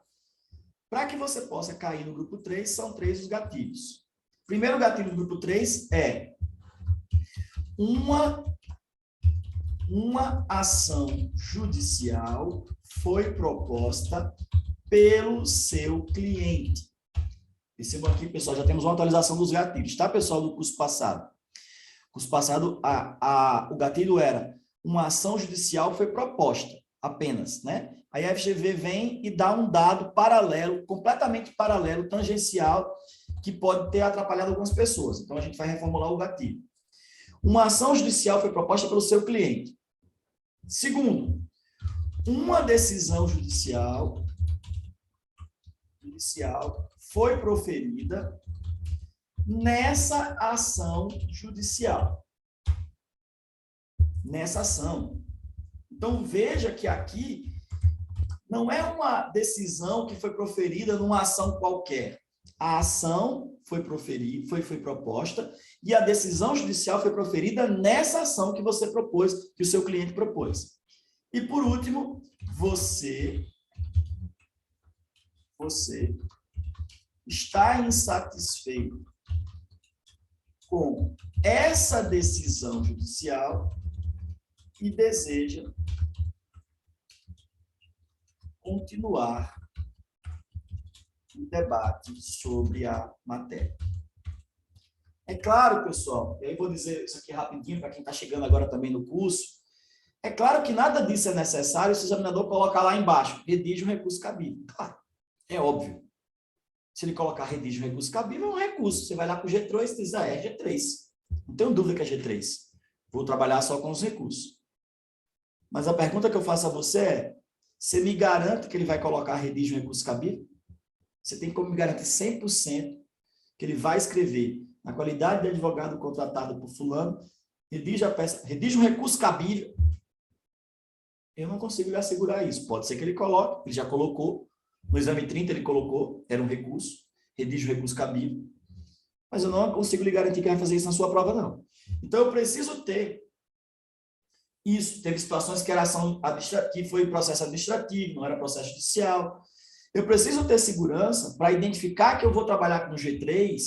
Para que você possa cair no grupo 3, são 3 os gatilhos. O primeiro gatilho do grupo 3 é uma ação judicial foi proposta pelo seu cliente. Percebam aqui, pessoal, já temos uma atualização dos gatilhos, tá, pessoal, do curso passado? Curso passado, o gatilho era uma ação judicial foi proposta, apenas, né? Aí a FGV vem e dá um dado paralelo, completamente paralelo, tangencial, que pode ter atrapalhado algumas pessoas. Então, a gente vai reformular o gatilho. Uma ação judicial foi proposta pelo seu cliente. Segundo, uma decisão judicial foi proferida nessa ação judicial. Nessa ação. Então, veja que aqui não é uma decisão que foi proferida numa ação qualquer. A ação foi proferida, foi proposta, e a decisão judicial foi proferida nessa ação que você propôs, que o seu cliente propôs. E, por último, você está insatisfeito com essa decisão judicial e deseja continuar o debate sobre a matéria. É claro, pessoal, eu vou dizer isso aqui rapidinho para quem está chegando agora também no curso. É claro que nada disso é necessário se o examinador colocar lá embaixo, redige um recurso cabível. Claro, é óbvio. Se ele colocar redige um recurso cabível, é um recurso. Você vai lá para o G3 e diz, é G3. Não tenho dúvida que é G3. Vou trabalhar só com os recursos. Mas a pergunta que eu faço a você é, você me garante que ele vai colocar redige um recurso cabível? Você tem como me garantir 100% que ele vai escrever, na qualidade de advogado contratado por fulano, redige um recurso cabível? Eu não consigo lhe assegurar isso. Pode ser que ele coloque, ele já colocou, no exame 30 ele colocou, era um recurso, redige um recurso cabível, mas eu não consigo lhe garantir que vai fazer isso na sua prova, não. Então, eu preciso ter isso. Teve situações que era ação que foi processo administrativo, não era processo judicial. Eu preciso ter segurança para identificar que eu vou trabalhar com o G3,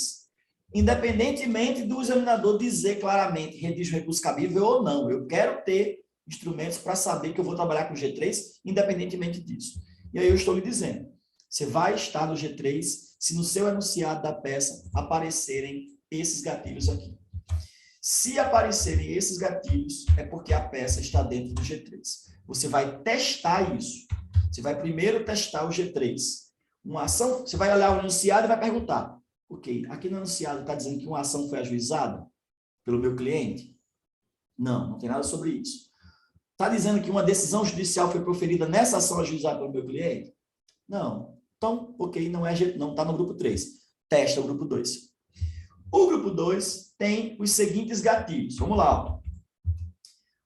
independentemente do examinador dizer claramente redige um recurso cabível ou não. Eu quero ter instrumentos para saber que eu vou trabalhar com o G3, independentemente disso. E aí eu estou lhe dizendo, você vai estar no G3 se no seu enunciado da peça aparecerem esses gatilhos aqui. Se aparecerem esses gatilhos, é porque a peça está dentro do G3. Você vai testar isso. Você vai primeiro testar o G3. Uma ação, você vai olhar o enunciado e vai perguntar, ok, aqui no enunciado está dizendo que uma ação foi ajuizada pelo meu cliente? Não, não tem nada sobre isso. Está dizendo que uma decisão judicial foi proferida nessa ação ajuizada pelo meu cliente? Não. Então, ok, não está no grupo 3. Testa o grupo 2. O grupo 2 tem os seguintes gatilhos. Vamos lá. Ó.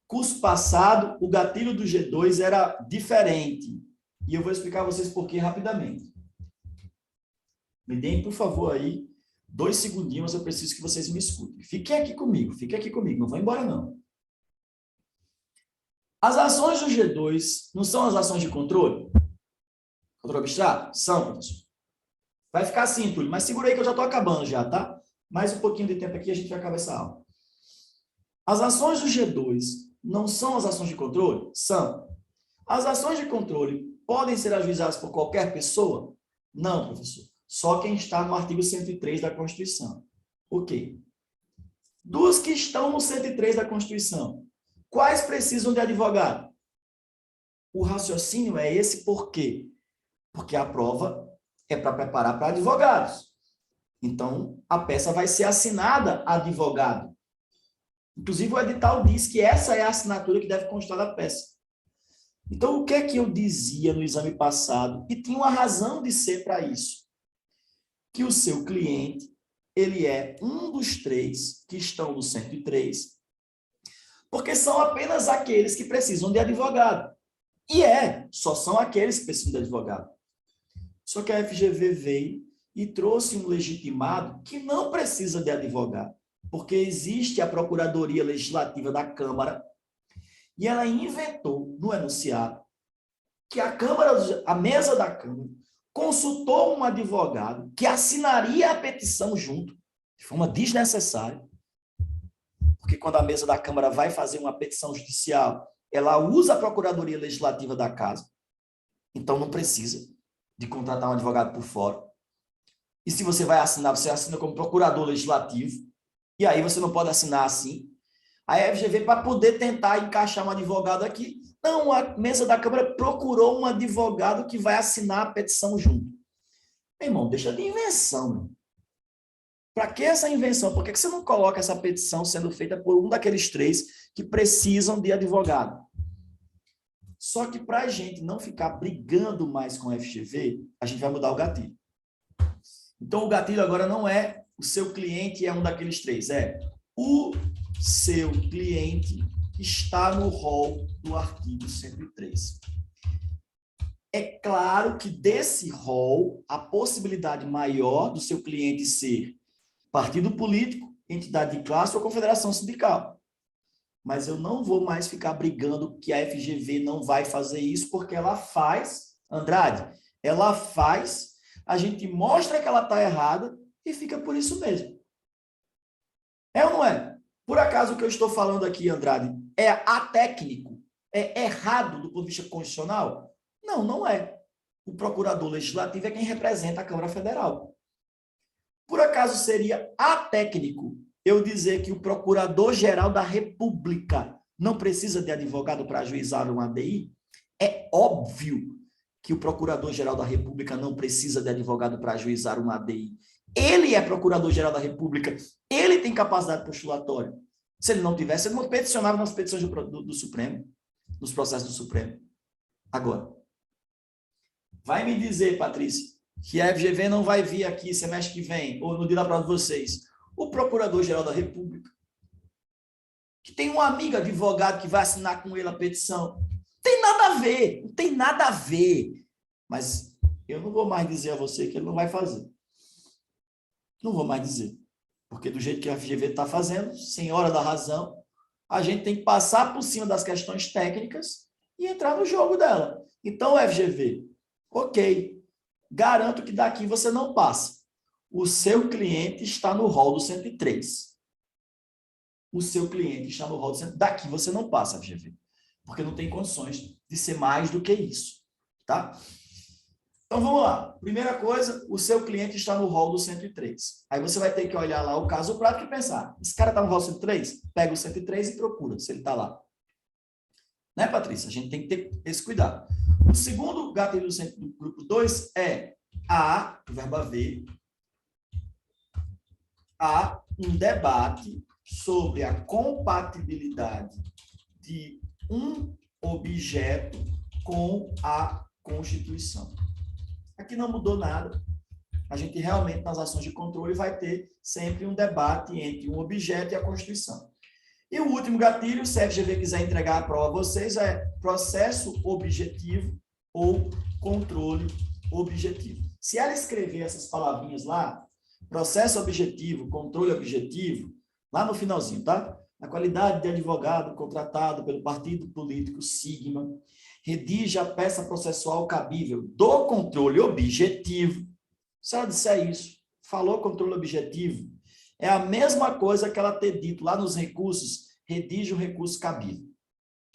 Curso passado, o gatilho do G2 era diferente. E eu vou explicar a vocês por quê rapidamente. Me deem, por favor, aí 2 segundinhos, eu preciso que vocês me escutem. Fiquem aqui comigo, não vão embora não. As ações do G2 não são as ações de controle? Controle abstrato? São, professor. Vai ficar assim, Túlio, mas segura aí que eu já estou acabando já, tá? Mais um pouquinho de tempo aqui e a gente vai acabar essa aula. As ações do G2 não são as ações de controle? São. As ações de controle podem ser ajuizadas por qualquer pessoa? Não, professor. Só quem está no artigo 103 da Constituição. Ok. Dos que estão no 103 da Constituição, quais precisam de advogado? O raciocínio é esse por quê? Porque a prova é para preparar para advogados. Então, a peça vai ser assinada advogado. Inclusive, o edital diz que essa é a assinatura que deve constar da peça. Então, o que é que eu dizia no exame passado? E tinha uma razão de ser para isso. Que o seu cliente, ele é um dos 3 que estão no 103, porque são apenas aqueles que precisam de advogado. E só são aqueles que precisam de advogado. Só que a FGV veio e trouxe um legitimado que não precisa de advogado, porque existe a Procuradoria Legislativa da Câmara e ela inventou no enunciado que a mesa da Câmara consultou um advogado que assinaria a petição junto, de forma desnecessária, porque quando a mesa da Câmara vai fazer uma petição judicial, ela usa a Procuradoria Legislativa da Casa, então não precisa de contratar um advogado por fora. E se você vai assinar, você assina como procurador legislativo, e aí você não pode assinar assim. A FGV, para poder tentar encaixar um advogado aqui, não, a mesa da Câmara procurou um advogado que vai assinar a petição junto. Meu irmão, deixa de invenção. Para que essa invenção? Por que você não coloca essa petição sendo feita por um daqueles 3 que precisam de advogado? Só que para a gente não ficar brigando mais com a FGV, a gente vai mudar o gatilho. Então, o gatilho agora não é o seu cliente é um daqueles 3, é o seu cliente está no rol do artigo 103. É claro que desse rol, a possibilidade maior do seu cliente ser partido político, entidade de classe ou confederação sindical. Mas eu não vou mais ficar brigando que a FGV não vai fazer isso, porque ela faz, Andrade, ela faz, a gente mostra que ela está errada e fica por isso mesmo. É ou não é? Por acaso o que eu estou falando aqui, Andrade, é atécnico? É errado do ponto de vista constitucional? Não, não é. O procurador legislativo é quem representa a Câmara Federal. Por acaso seria atécnico eu dizer que o Procurador-Geral da República não precisa de advogado para ajuizar um ADI? É óbvio que o Procurador-Geral da República não precisa de advogado para ajuizar um ADI. Ele é Procurador-Geral da República, ele tem capacidade postulatória. Se ele não tivesse, ele não peticionava nas petições do Supremo, nos processos do Supremo. Agora, vai me dizer, Patrícia, que a FGV não vai vir aqui semestre que vem, ou no dia da prova de vocês, o Procurador-Geral da República, que tem um amigo advogado que vai assinar com ele a petição. Tem nada a ver, não tem nada a ver. Mas eu não vou mais dizer a você que ele não vai fazer. Não vou mais dizer. Porque do jeito que a FGV está fazendo, senhora da razão, a gente tem que passar por cima das questões técnicas e entrar no jogo dela. Então, FGV, ok, garanto que daqui você não passa. O seu cliente está no rol do 103. O seu cliente está no rol do 103. Daqui você não passa, FGV. Porque não tem condições de ser mais do que isso. Tá? Então, vamos lá. Primeira coisa, o seu cliente está no rol do 103. Aí você vai ter que olhar lá o caso prático e pensar, esse cara está no rol 103? Pega o 103 e procura se ele está lá. Né, Patrícia? A gente tem que ter esse cuidado. O segundo gatilho do grupo 2 é o verbo haver, há um debate sobre a compatibilidade de um objeto com a Constituição. Aqui não mudou nada. A gente realmente, nas ações de controle, vai ter sempre um debate entre um objeto e a Constituição. E o último gatilho, se a FGV quiser entregar a prova a vocês, é processo objetivo ou controle objetivo. Se ela escrever essas palavrinhas lá, processo objetivo, controle objetivo, lá no finalzinho, tá? Na qualidade de advogado contratado pelo partido político Sigma, redige a peça processual cabível do controle objetivo, Se ela disser isso, falou controle objetivo, é a mesma coisa que ela ter dito lá nos recursos, redige o recurso cabível.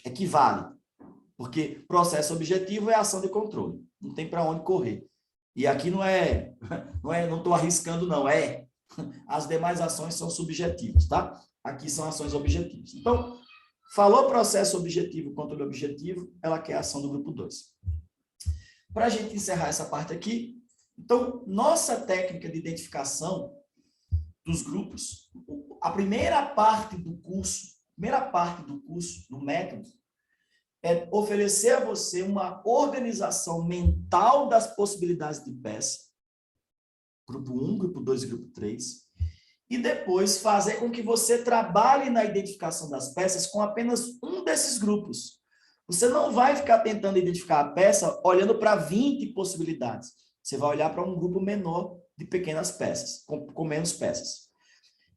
Equivale, porque processo objetivo é ação de controle, não tem para onde correr. E aqui não estou arriscando não, as demais ações são subjetivas, tá? Aqui são ações objetivas. Então, falou processo objetivo, controle objetivo, ela quer a ação do grupo 2. Para a gente encerrar essa parte aqui, então, nossa técnica de identificação dos grupos, a primeira parte do curso, do método, é oferecer a você uma organização mental das possibilidades de peça, grupo 1, grupo 2 e grupo 3, e depois fazer com que você trabalhe na identificação das peças com apenas um desses grupos. Você não vai ficar tentando identificar a peça olhando para 20 possibilidades. Você vai olhar para um grupo menor de pequenas peças, com menos peças.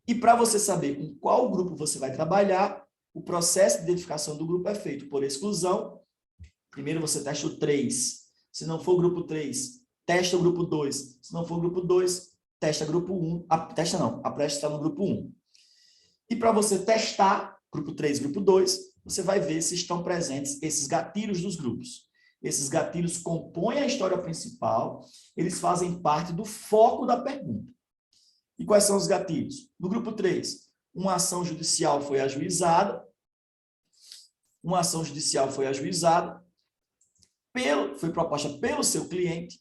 E para você saber com qual grupo você vai trabalhar, o processo de identificação do grupo é feito por exclusão. Primeiro você testa o 3. Se não for o grupo 3, testa o grupo 2. Se não for o grupo 2, testa o grupo 1. A peça está no grupo 1. E para você testar grupo 3 e grupo 2, você vai ver se estão presentes esses gatilhos dos grupos. Esses gatilhos compõem a história principal, eles fazem parte do foco da pergunta. E quais são os gatilhos? No grupo 3, uma ação judicial foi ajuizada, foi proposta pelo seu cliente,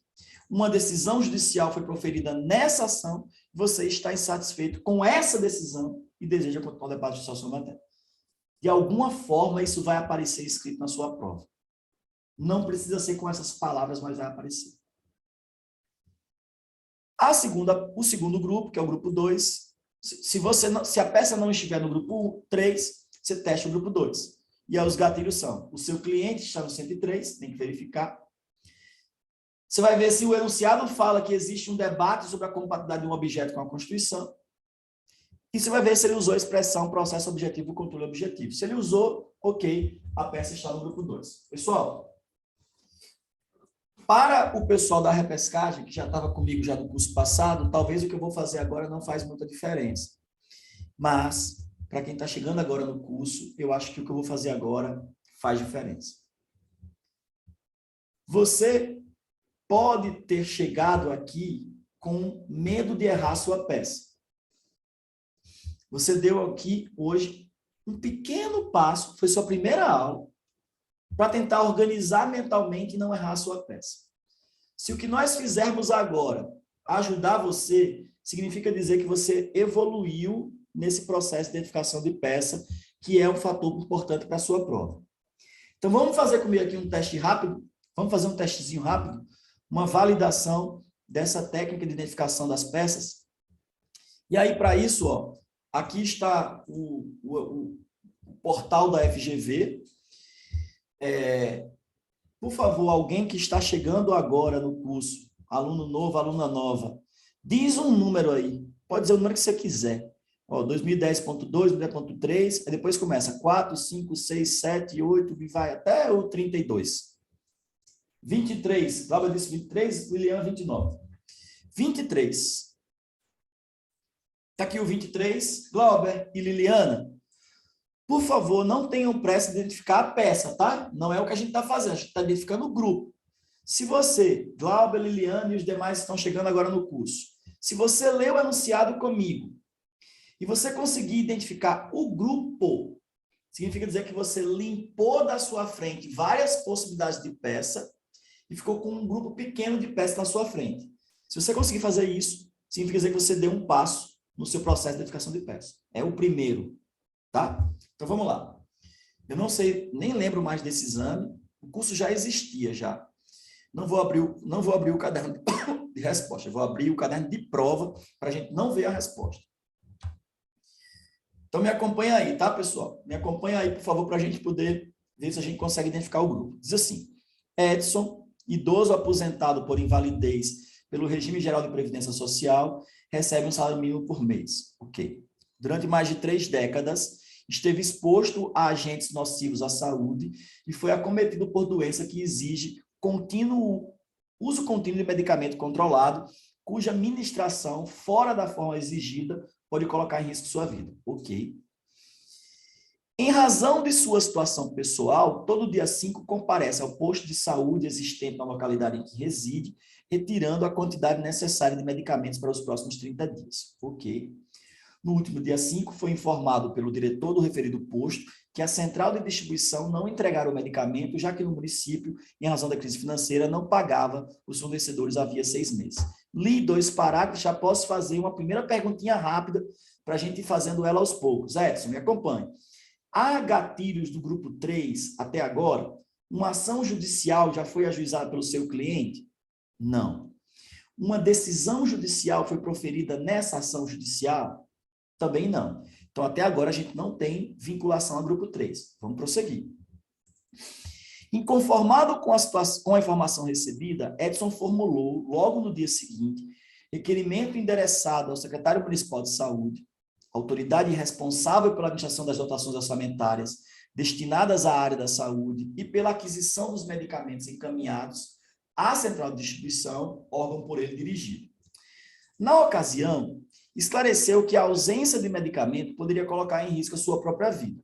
uma decisão judicial foi proferida nessa ação, você está insatisfeito com essa decisão e deseja continuar o debate judicial sobre a matéria. De alguma forma, isso vai aparecer escrito na sua prova. Não precisa ser com essas palavras, mas vai aparecer. O segundo grupo, que é o grupo 2, se a peça não estiver no grupo 3, você testa o grupo 2. E aí os gatilhos são, o seu cliente está no 103, tem que verificar. Você vai ver se o enunciado fala que existe um debate sobre a compatibilidade de um objeto com a Constituição. E você vai ver se ele usou a expressão processo objetivo e controle objetivo. Se ele usou, ok, a peça está no grupo 2. Pessoal, para o pessoal da repescagem, que já estava comigo já no curso passado, talvez o que eu vou fazer agora não faz muita diferença. Mas, para quem está chegando agora no curso, eu acho que o que eu vou fazer agora faz diferença. Você pode ter chegado aqui com medo de errar sua peça. Você deu aqui hoje um pequeno passo, foi sua primeira aula, para tentar organizar mentalmente e não errar a sua peça. Se o que nós fizermos agora ajudar você, significa dizer que você evoluiu nesse processo de identificação de peça, que é um fator importante para a sua prova. Então, vamos fazer comigo aqui um teste rápido? Vamos fazer um testezinho rápido? Uma validação dessa técnica de identificação das peças? E aí, para isso, ó, aqui está o portal da FGV. Por favor, alguém que está chegando agora no curso, aluno novo, aluna nova, diz um número aí. Pode dizer o número que você quiser. 2010.2, 2010.3, aí depois começa 4, 5, 6, 7, 8, e vai até o 32. 23, Cláudia disse 23, Lilian 29. 23. Está aqui o 23, Glauber e Liliana. Por favor, não tenham pressa de identificar a peça, tá? Não é o que a gente está fazendo, a gente está identificando o grupo. Se você, Glauber, Liliana e os demais estão chegando agora no curso, se você leu o enunciado comigo e você conseguir identificar o grupo, significa dizer que você limpou da sua frente várias possibilidades de peça e ficou com um grupo pequeno de peça na sua frente. Se você conseguir fazer isso, significa dizer que você deu um passo no seu processo de identificação de peça. É o primeiro, tá? Então, vamos lá. Eu não sei, nem lembro mais desse exame. O curso já existia, já. Não vou abrir o caderno de resposta. Eu vou abrir o caderno de prova para a gente não ver a resposta. Então, me acompanha aí, tá, pessoal? Me acompanha aí, por favor, para a gente poder ver se a gente consegue identificar o grupo. Diz assim, Edson, idoso aposentado por invalidez pelo regime geral de previdência social, recebe um salário mínimo por mês. Ok. Durante mais de 3 décadas, esteve exposto a agentes nocivos à saúde e foi acometido por doença que exige uso contínuo de medicamento controlado cuja ministração, fora da forma exigida, pode colocar em risco sua vida. Ok. Em razão de sua situação pessoal, todo dia 5 comparece ao posto de saúde existente na localidade em que reside, retirando a quantidade necessária de medicamentos para os próximos 30 dias. Ok. No último dia 5, foi informado pelo diretor do referido posto que a central de distribuição não entregara o medicamento, já que no município, em razão da crise financeira, não pagava os fornecedores havia 6 meses. Li 2 parágrafos, já posso fazer uma primeira perguntinha rápida para a gente ir fazendo ela aos poucos. Edson, me acompanhe. Há gatilhos do grupo 3 até agora? Uma ação judicial já foi ajuizada pelo seu cliente? Não. Uma decisão judicial foi proferida nessa ação judicial? Também não. Então, até agora, a gente não tem vinculação ao grupo 3. Vamos prosseguir. Inconformado com a informação recebida, Edson formulou, logo no dia seguinte, requerimento endereçado ao secretário municipal de saúde, autoridade responsável pela administração das dotações orçamentárias destinadas à área da saúde e pela aquisição dos medicamentos encaminhados à central de distribuição, órgão por ele dirigido. Na ocasião, esclareceu que a ausência de medicamento poderia colocar em risco a sua própria vida.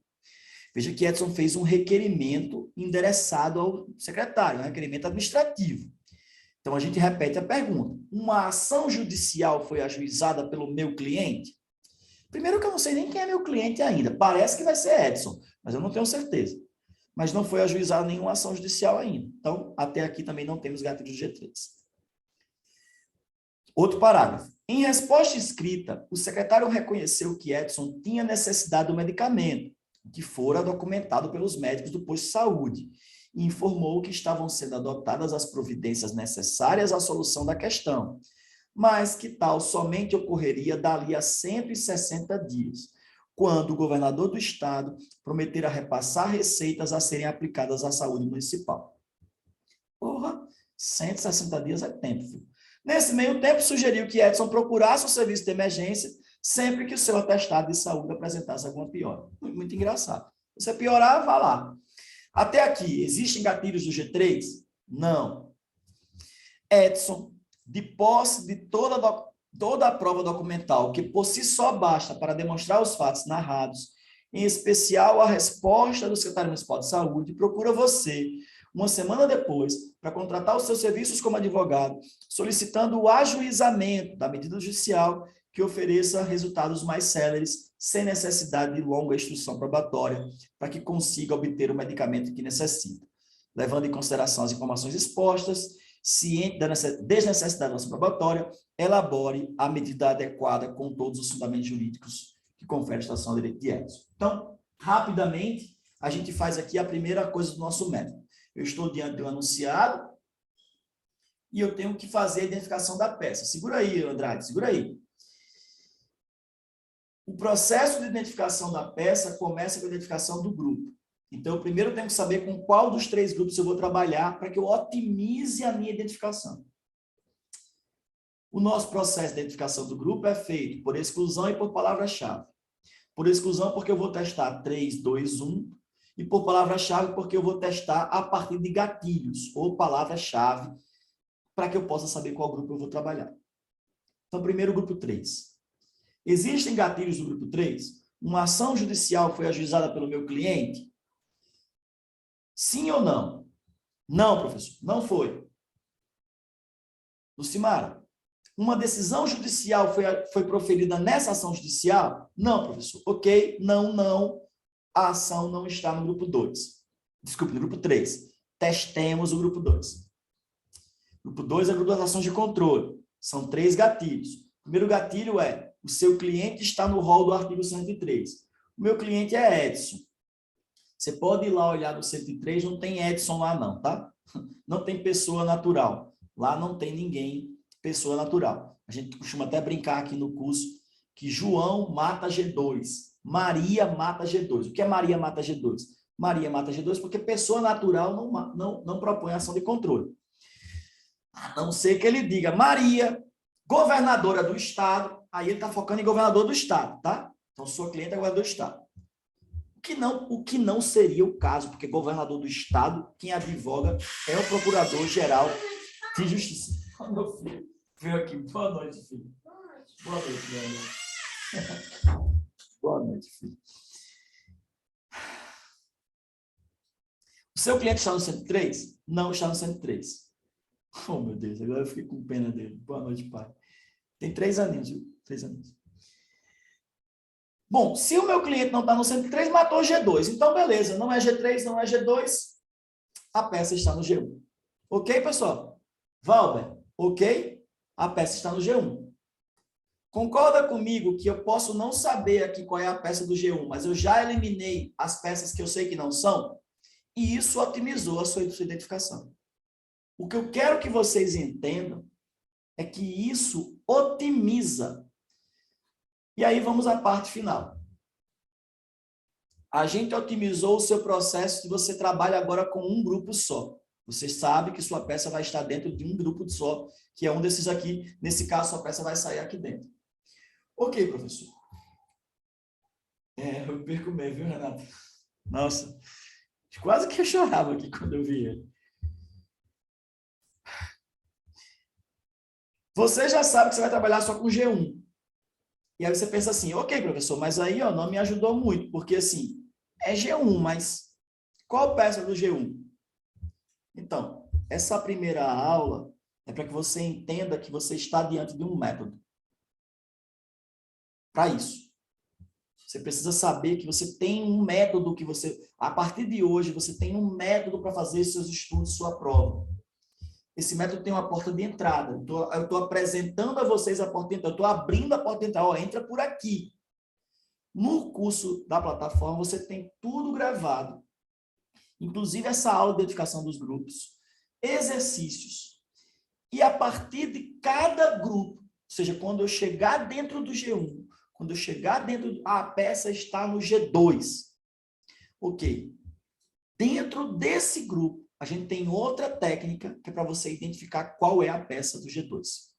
Veja que Edson fez um requerimento endereçado ao secretário, um requerimento administrativo. Então, a gente repete a pergunta. Uma ação judicial foi ajuizada pelo meu cliente? Primeiro que eu não sei nem quem é meu cliente ainda. Parece que vai ser Edson, mas eu não tenho certeza. Mas não foi ajuizada nenhuma ação judicial ainda. Então, até aqui também não temos gatilho G3. Outro parágrafo. Em resposta escrita, o secretário reconheceu que Edson tinha necessidade do medicamento, que fora documentado pelos médicos do posto de saúde, e informou que estavam sendo adotadas as providências necessárias à solução da questão, mas que tal somente ocorreria dali a 160 dias, quando o governador do estado prometera repassar receitas a serem aplicadas à saúde municipal. Porra, 160 dias é tempo, filho. Nesse meio tempo, sugeriu que Edson procurasse o serviço de emergência sempre que o seu atestado de saúde apresentasse alguma piora. Muito engraçado. Se você piorar, vá lá. Até aqui, existem gatilhos do G3? Não. Edson, de posse de toda a prova documental, que por si só basta para demonstrar os fatos narrados, em especial a resposta do secretário municipal de saúde, procura você, uma semana depois, para contratar os seus serviços como advogado, solicitando o ajuizamento da medida judicial que ofereça resultados mais céleres, sem necessidade de longa instrução probatória, para que consiga obter o medicamento que necessita. Levando em consideração as informações expostas, ciente da desnecessidade da ação probatória, elabore a medida adequada com todos os fundamentos jurídicos que confere a estação de direito de Edson. Então, rapidamente, a gente faz aqui a primeira coisa do nosso método. Eu estou diante de um anunciado e eu tenho que fazer a identificação da peça. Segura aí, Andrade, segura aí. O processo de identificação da peça começa com a identificação do grupo. Então, eu primeiro tenho que saber com qual dos 3 grupos eu vou trabalhar para que eu otimize a minha identificação. O nosso processo de identificação do grupo é feito por exclusão e por palavra-chave. Por exclusão, porque eu vou testar 3, 2, 1, e por palavra-chave, porque eu vou testar a partir de gatilhos ou palavra-chave, para que eu possa saber qual grupo eu vou trabalhar. Então, primeiro, grupo 3. Existem gatilhos do grupo 3? Uma ação judicial foi ajuizada pelo meu cliente? Sim ou não? Não, professor, não foi. Lucimara, uma decisão judicial foi proferida nessa ação judicial? Não, professor. Ok, não. A ação não está no grupo 2. Desculpe, no grupo 3. Testemos o grupo 2. O grupo 2 é o grupo das ações de controle. São 3 gatilhos. O primeiro gatilho é: o seu cliente está no rol do artigo 103. O meu cliente é Edson. Você pode ir lá olhar no 103, não tem Edson lá não, tá? Não tem pessoa natural. Lá não tem ninguém pessoa natural. A gente costuma até brincar aqui no curso que João mata G2. Maria mata G2. O que é Maria mata G2? Maria mata G2 porque pessoa natural não propõe ação de controle. A não ser que ele diga Maria, governadora do estado, aí ele está focando em governador do estado, tá? Então, sua cliente é governador do estado. O que não seria o caso, porque governador do estado, quem advoga é o procurador-geral de justiça. Oh, meu filho. Veio aqui. Boa noite, filho. Boa noite, meu amor. Boa noite, filho. O seu cliente está no 103? Não está no 103. Oh, meu Deus, agora eu fiquei com pena dele. Boa noite, pai. Tem 3 aninhos, viu? 3 aninhos. Bom, se o meu cliente não está no 103, matou o G2. Então, beleza. Não é G3, não é G2. A peça está no G1. Ok, pessoal? Valber, ok? A peça está no G1. Concorda comigo que eu posso não saber aqui qual é a peça do G1, mas eu já eliminei as peças que eu sei que não são? E isso otimizou a sua identificação. O que eu quero que vocês entendam é que isso otimiza. E aí vamos à parte final. A gente otimizou o seu processo se você trabalha agora com um grupo só. Você sabe que sua peça vai estar dentro de um grupo só, que é um desses aqui. Nesse caso, sua peça vai sair aqui dentro. Ok, professor. Eu perco bem, viu, Renato? Nossa, quase que eu chorava aqui quando eu vi ele. Você já sabe que você vai trabalhar só com G1. E aí você pensa assim, ok, professor, mas aí ó, não me ajudou muito, porque assim, é G1, mas qual peça do G1? Então, essa primeira aula é para que você entenda que você está diante de um método. Para isso. Você precisa saber que você tem um método que você, a partir de hoje, você tem um método para fazer seus estudos, sua prova. Esse método tem uma porta de entrada. Eu estou apresentando a vocês a porta de entrada. Eu estou abrindo a porta de entrada. Ó, entra por aqui. No curso da plataforma, você tem tudo gravado. Inclusive essa aula de identificação dos grupos. Exercícios. E a partir de cada grupo, ou seja, quando eu chegar dentro do G1, quando eu chegar dentro... a peça está no G2. Ok. Dentro desse grupo, a gente tem outra técnica que é para você identificar qual é a peça do G2.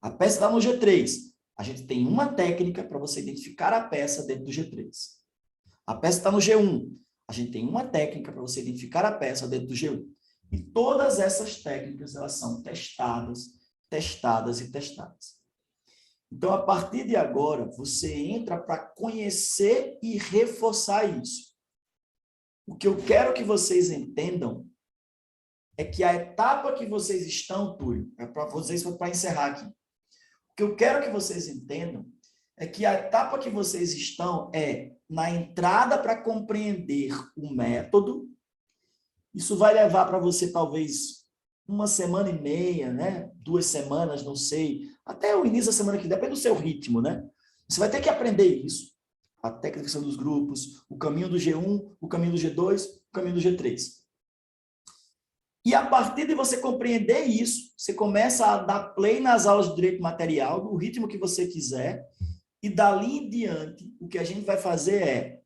A peça está no G3. A gente tem uma técnica para você identificar a peça dentro do G3. A peça está no G1. A gente tem uma técnica para você identificar a peça dentro do G1. E todas essas técnicas, elas são testadas, testadas e testadas. Então, a partir de agora, você entra para conhecer e reforçar isso. O que eu quero que vocês entendam é que a etapa que vocês estão, Túlio, é para vocês, para encerrar aqui. O que eu quero que vocês entendam é que a etapa que vocês estão é na entrada para compreender o método. Isso vai levar para você, talvez, 1,5 semanas, né? 2 semanas, não sei. Até o início da semana que vem, depende do seu ritmo, né? Você vai ter que aprender isso. A técnica dos grupos, o caminho do G1, o caminho do G2, o caminho do G3. E a partir de você compreender isso, você começa a dar play nas aulas de direito material, no ritmo que você quiser, e dali em diante, o que a gente vai fazer é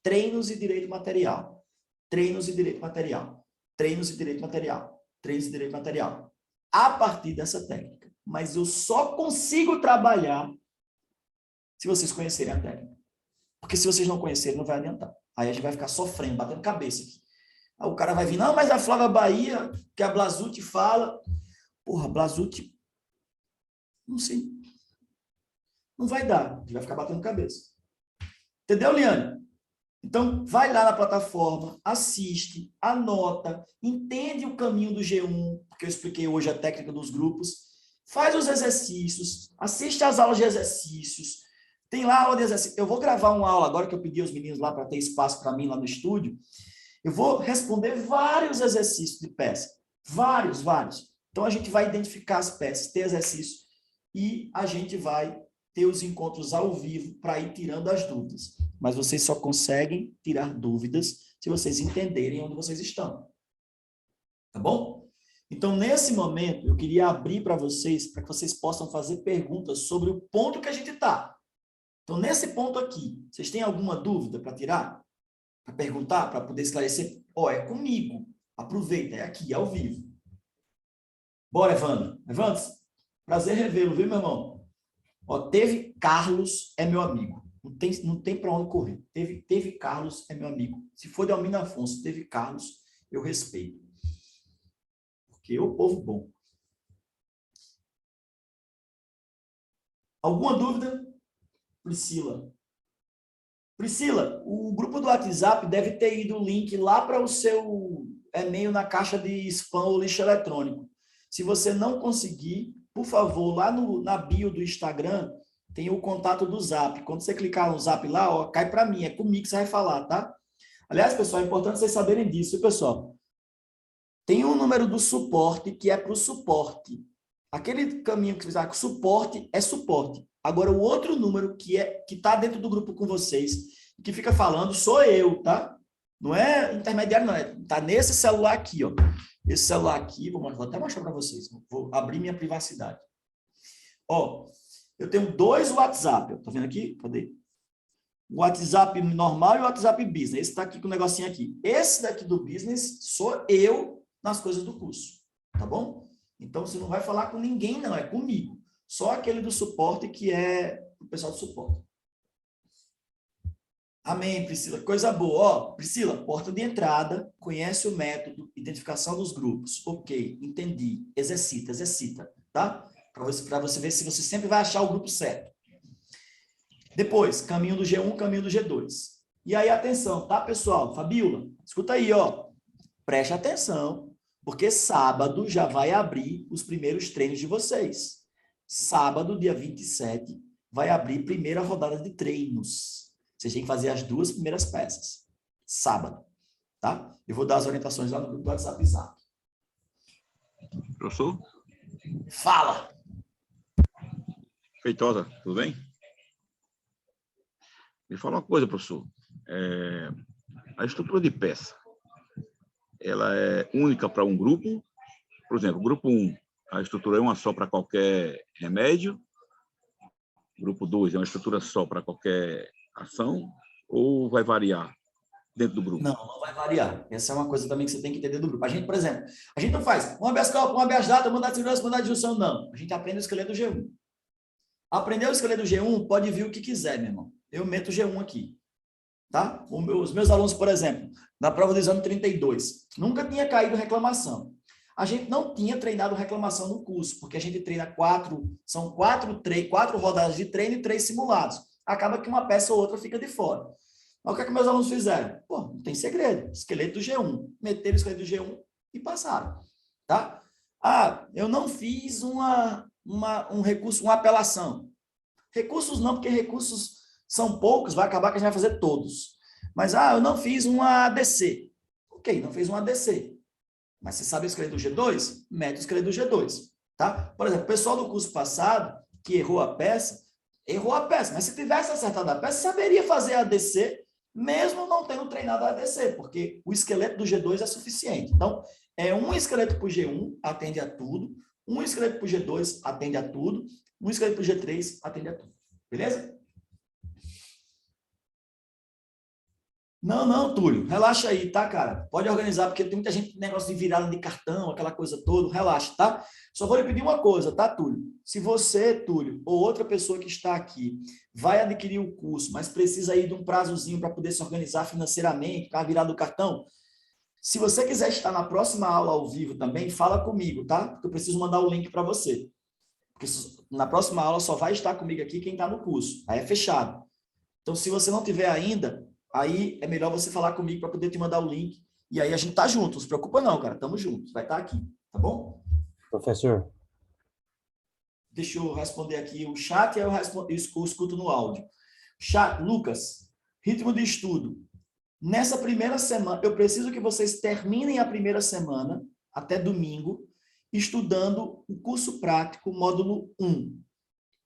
treinos de direito material, treinos de direito material, treinos de direito material, treinos de direito material, a partir dessa técnica. Mas eu só consigo trabalhar se vocês conhecerem a técnica. Porque se vocês não conhecerem, não vai adiantar. Aí a gente vai ficar sofrendo, batendo cabeça aqui. Aí o cara vai vir, não, mas a Flávia Bahia, que a Blasucci fala. Porra, Blasucci, não sei. Não vai dar, a gente vai ficar batendo cabeça. Entendeu, Liane? Então, vai lá na plataforma, assiste, anota, entende o caminho do G1, porque eu expliquei hoje a técnica dos grupos, faz os exercícios, assiste às aulas de exercícios, tem lá a aula de exercício. Eu vou gravar uma aula agora que eu pedi aos meninos lá para ter espaço para mim lá no estúdio. Eu vou responder vários exercícios de peça. Vários. Então, a gente vai identificar as peças, ter exercício, e a gente vai ter os encontros ao vivo para ir tirando as dúvidas. Mas vocês só conseguem tirar dúvidas se vocês entenderem onde vocês estão. Tá bom? Então, nesse momento, eu queria abrir para vocês, para que vocês possam fazer perguntas sobre o ponto que a gente está. Então, nesse ponto aqui, vocês têm alguma dúvida para tirar? Para perguntar, para poder esclarecer? É comigo. Aproveita, é aqui, ao vivo. Bora, Evandro. Evandro, prazer revê-lo, viu, meu irmão? Teve Carlos, é meu amigo. Não tem para onde correr. Teve Carlos, é meu amigo. Se for de Almino Afonso, teve Carlos, eu respeito. Porque é o povo bom. Alguma dúvida? Priscila. Priscila, o grupo do WhatsApp deve ter ido o link lá para o seu e-mail na caixa de spam ou lixo eletrônico. Se você não conseguir, por favor, lá na bio do Instagram, tem o contato do Zap. Quando você clicar no Zap lá, ó, cai para mim, é comigo que você vai falar, tá? Aliás, pessoal, é importante vocês saberem disso, pessoal. Tem um número do suporte que é para o suporte. Aquele caminho que você vai suporte é suporte. Agora, o outro número que está dentro do grupo com vocês, que fica falando, sou eu, tá? Não é intermediário, não. Está nesse celular aqui, ó. Esse celular aqui, vou até mostrar para vocês. Vou abrir minha privacidade. Ó, eu tenho 2 WhatsApp. Tá vendo aqui? Cadê? O WhatsApp normal e o WhatsApp Business. Esse está aqui com o negocinho aqui. Esse daqui do Business sou eu nas coisas do curso. Tá bom? Então, você não vai falar com ninguém, não. É comigo. Só aquele do suporte que é o pessoal do suporte. Amém, Priscila. Coisa boa. Ó, Priscila, porta de entrada, conhece o método, identificação dos grupos. Ok, entendi. Exercita, exercita, tá? Para você ver se você sempre vai achar o grupo certo. Depois, caminho do G1, caminho do G2. E aí, atenção, tá, pessoal? Fabiola, escuta aí, ó. Preste atenção, porque sábado já vai abrir os primeiros treinos de vocês. Sábado, dia 27, vai abrir primeira rodada de treinos. Vocês têm que fazer as 2 primeiras peças. Sábado, tá? Eu vou dar as orientações lá no grupo do WhatsApp. Professor? Fala! Feitosa, tudo bem? Me fala uma coisa, professor. A estrutura de peça, ela é única para um grupo? Por exemplo, grupo 1, a estrutura é uma só para qualquer remédio? Grupo 2 é uma estrutura só para qualquer ação? Ou vai variar dentro do grupo? Não, não vai variar. Essa é uma coisa também que você tem que entender do grupo. A gente, por exemplo, a gente não faz um habeas corpus, um habeas data, mandado de segurança, mandado de junção, não. A gente aprende o esqueleto do G1. Aprendeu o esqueleto do G1, pode vir o que quiser, meu irmão. Eu meto o G1 aqui. Tá? Os meus alunos, por exemplo, na prova do exame 32, nunca tinha caído reclamação. A gente não tinha treinado reclamação no curso, porque a gente treina 4 rodadas de treino e 3 simulados. Acaba que uma peça ou outra fica de fora. Mas o que é que meus alunos fizeram? Pô, não tem segredo. Esqueleto do G1. Meteram o esqueleto do G1 e passaram. Tá? Ah, eu não fiz um recurso, uma apelação. Recursos não, porque recursos são poucos, vai acabar que a gente vai fazer todos. Mas, eu não fiz uma ADC. Ok, não fez uma ADC. Mas você sabe o esqueleto do G2? Mete o esqueleto do G2. Tá? Por exemplo, o pessoal do curso passado, que errou a peça, mas se tivesse acertado a peça, saberia fazer a ADC, mesmo não tendo treinado a ADC, porque o esqueleto do G2 é suficiente. Então, um esqueleto para o G1 atende a tudo, um esqueleto para o G2 atende a tudo, um esqueleto para o G3 atende a tudo. Beleza? Não, Túlio, relaxa aí, tá, cara? Pode organizar, porque tem muita gente com negócio de virada de cartão, aquela coisa toda, relaxa, tá? Só vou lhe pedir uma coisa, tá, Túlio? Se você, Túlio, ou outra pessoa que está aqui, vai adquirir o curso, mas precisa aí de um prazozinho para poder se organizar financeiramente, para virar do cartão, se você quiser estar na próxima aula ao vivo também, fala comigo, tá? Porque eu preciso mandar o link para você. Porque na próxima aula só vai estar comigo aqui quem está no curso, aí é fechado. Então, se você não tiver ainda, aí é melhor você falar comigo para poder te mandar o link. E aí a gente tá junto, não se preocupa não, cara. Tamo juntos, vai estar aqui, tá bom? Professor. Deixa eu responder aqui o chat e aí eu escuto no áudio. Chat, Lucas, ritmo de estudo. Nessa primeira semana, eu preciso que vocês terminem a primeira semana, até domingo, estudando o curso prático módulo 1.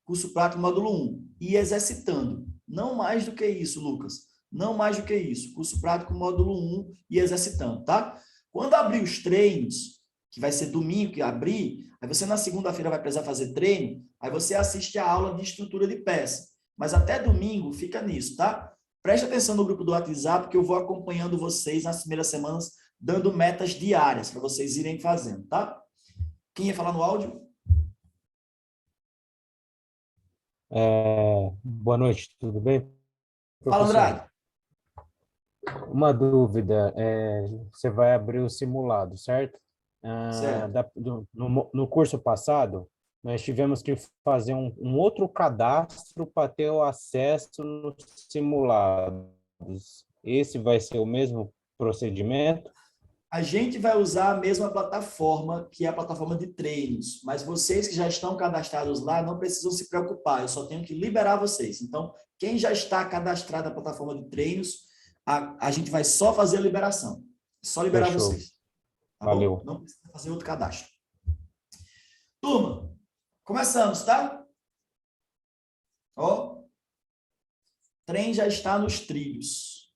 Curso prático módulo 1. E exercitando. Não mais do que isso, Lucas. Não mais do que isso. Curso prático módulo 1 e exercitando, tá? Quando abrir os treinos, que vai ser domingo que abrir, aí você na segunda-feira vai precisar fazer treino, aí você assiste a aula de estrutura de peça. Mas até domingo fica nisso, tá? Preste atenção no grupo do WhatsApp, que eu vou acompanhando vocês nas primeiras semanas, dando metas diárias para vocês irem fazendo, tá? Quem ia falar no áudio? Boa noite, tudo bem? Fala, Andrade. Uma dúvida, você vai abrir o simulado, certo? Certo. No curso passado, nós tivemos que fazer um outro cadastro para ter o acesso nos simulados. Esse vai ser o mesmo procedimento? A gente vai usar a mesma plataforma, que é a plataforma de treinos, mas vocês que já estão cadastrados lá não precisam se preocupar, eu só tenho que liberar vocês. Então, quem já está cadastrado na plataforma de treinos, a gente vai só fazer a liberação. Só liberar Fechou. vocês. Tá Valeu. bom? Não precisa fazer outro cadastro. Turma, começamos, tá? Ó, o trem já está nos trilhos.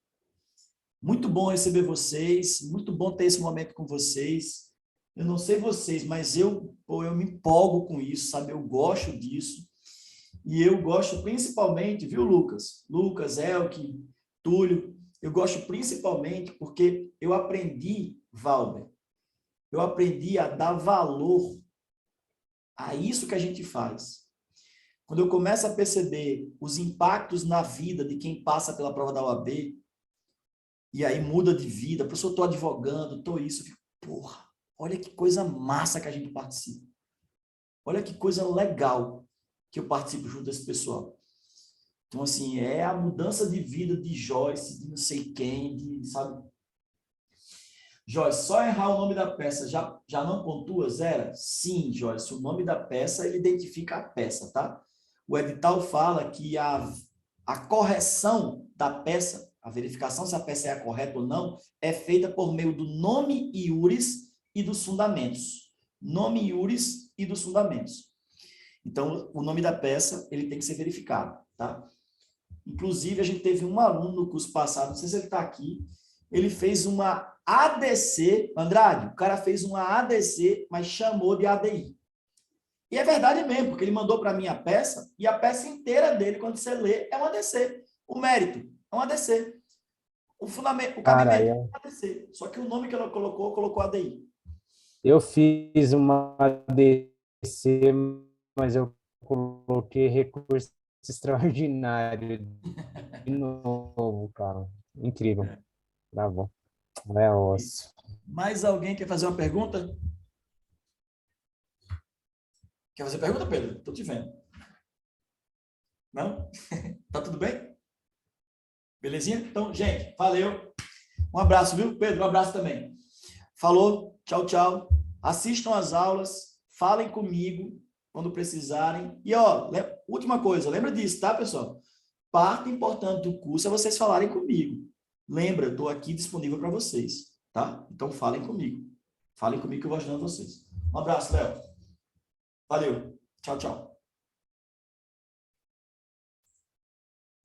Muito bom receber vocês, muito bom ter esse momento com vocês. Eu não sei vocês, mas eu me empolgo com isso, sabe? Eu gosto disso. E eu gosto principalmente, viu, Lucas? Lucas, Elke, Túlio, eu gosto principalmente porque eu aprendi, Valber, eu aprendi a dar valor a isso que a gente faz. Quando eu começo a perceber os impactos na vida de quem passa pela prova da OAB, e aí muda de vida, professor, estou advogando, estou isso, eu fico, porra, olha que coisa massa que a gente participa. Olha que coisa legal que eu participo junto desse pessoal. Então, assim, é a mudança de vida de Joyce, de não sei quem, sabe? Joyce, só errar o nome da peça já não pontua zero? Sim, Joyce, o nome da peça, ele identifica a peça, tá? O edital fala que a correção da peça, a verificação se a peça é a correta ou não, é feita por meio do nome iuris e dos fundamentos. Nome iuris e dos fundamentos. Então, o nome da peça, ele tem que ser verificado, tá? Inclusive, a gente teve um aluno no curso passado, não sei se ele está aqui, ele fez uma ADC, Andrade, o cara fez uma ADC, mas chamou de ADI. E é verdade mesmo, porque ele mandou para mim a peça, e a peça inteira dele, quando você lê, é um ADC. O mérito é um ADC. O fundamento, o cabimento é um ADC. Só que o nome que ela colocou ADI. Eu fiz uma ADC, mas eu coloquei recurso extraordinário de novo, cara. Incrível. Tá bom. É osso. Mais alguém quer fazer uma pergunta? Quer fazer pergunta, Pedro? Estou te vendo. Não? Tá tudo bem? Belezinha? Então, gente, valeu. Um abraço, viu? Pedro, um abraço também. Falou, tchau, tchau. Assistam as aulas, falem comigo quando precisarem. E, ó, última coisa, lembra disso, tá, pessoal? Parte importante do curso é vocês falarem comigo. Lembra, estou aqui disponível para vocês, tá? Então, falem comigo. Falem comigo que eu vou ajudando vocês. Um abraço, Léo. Valeu. Tchau, tchau.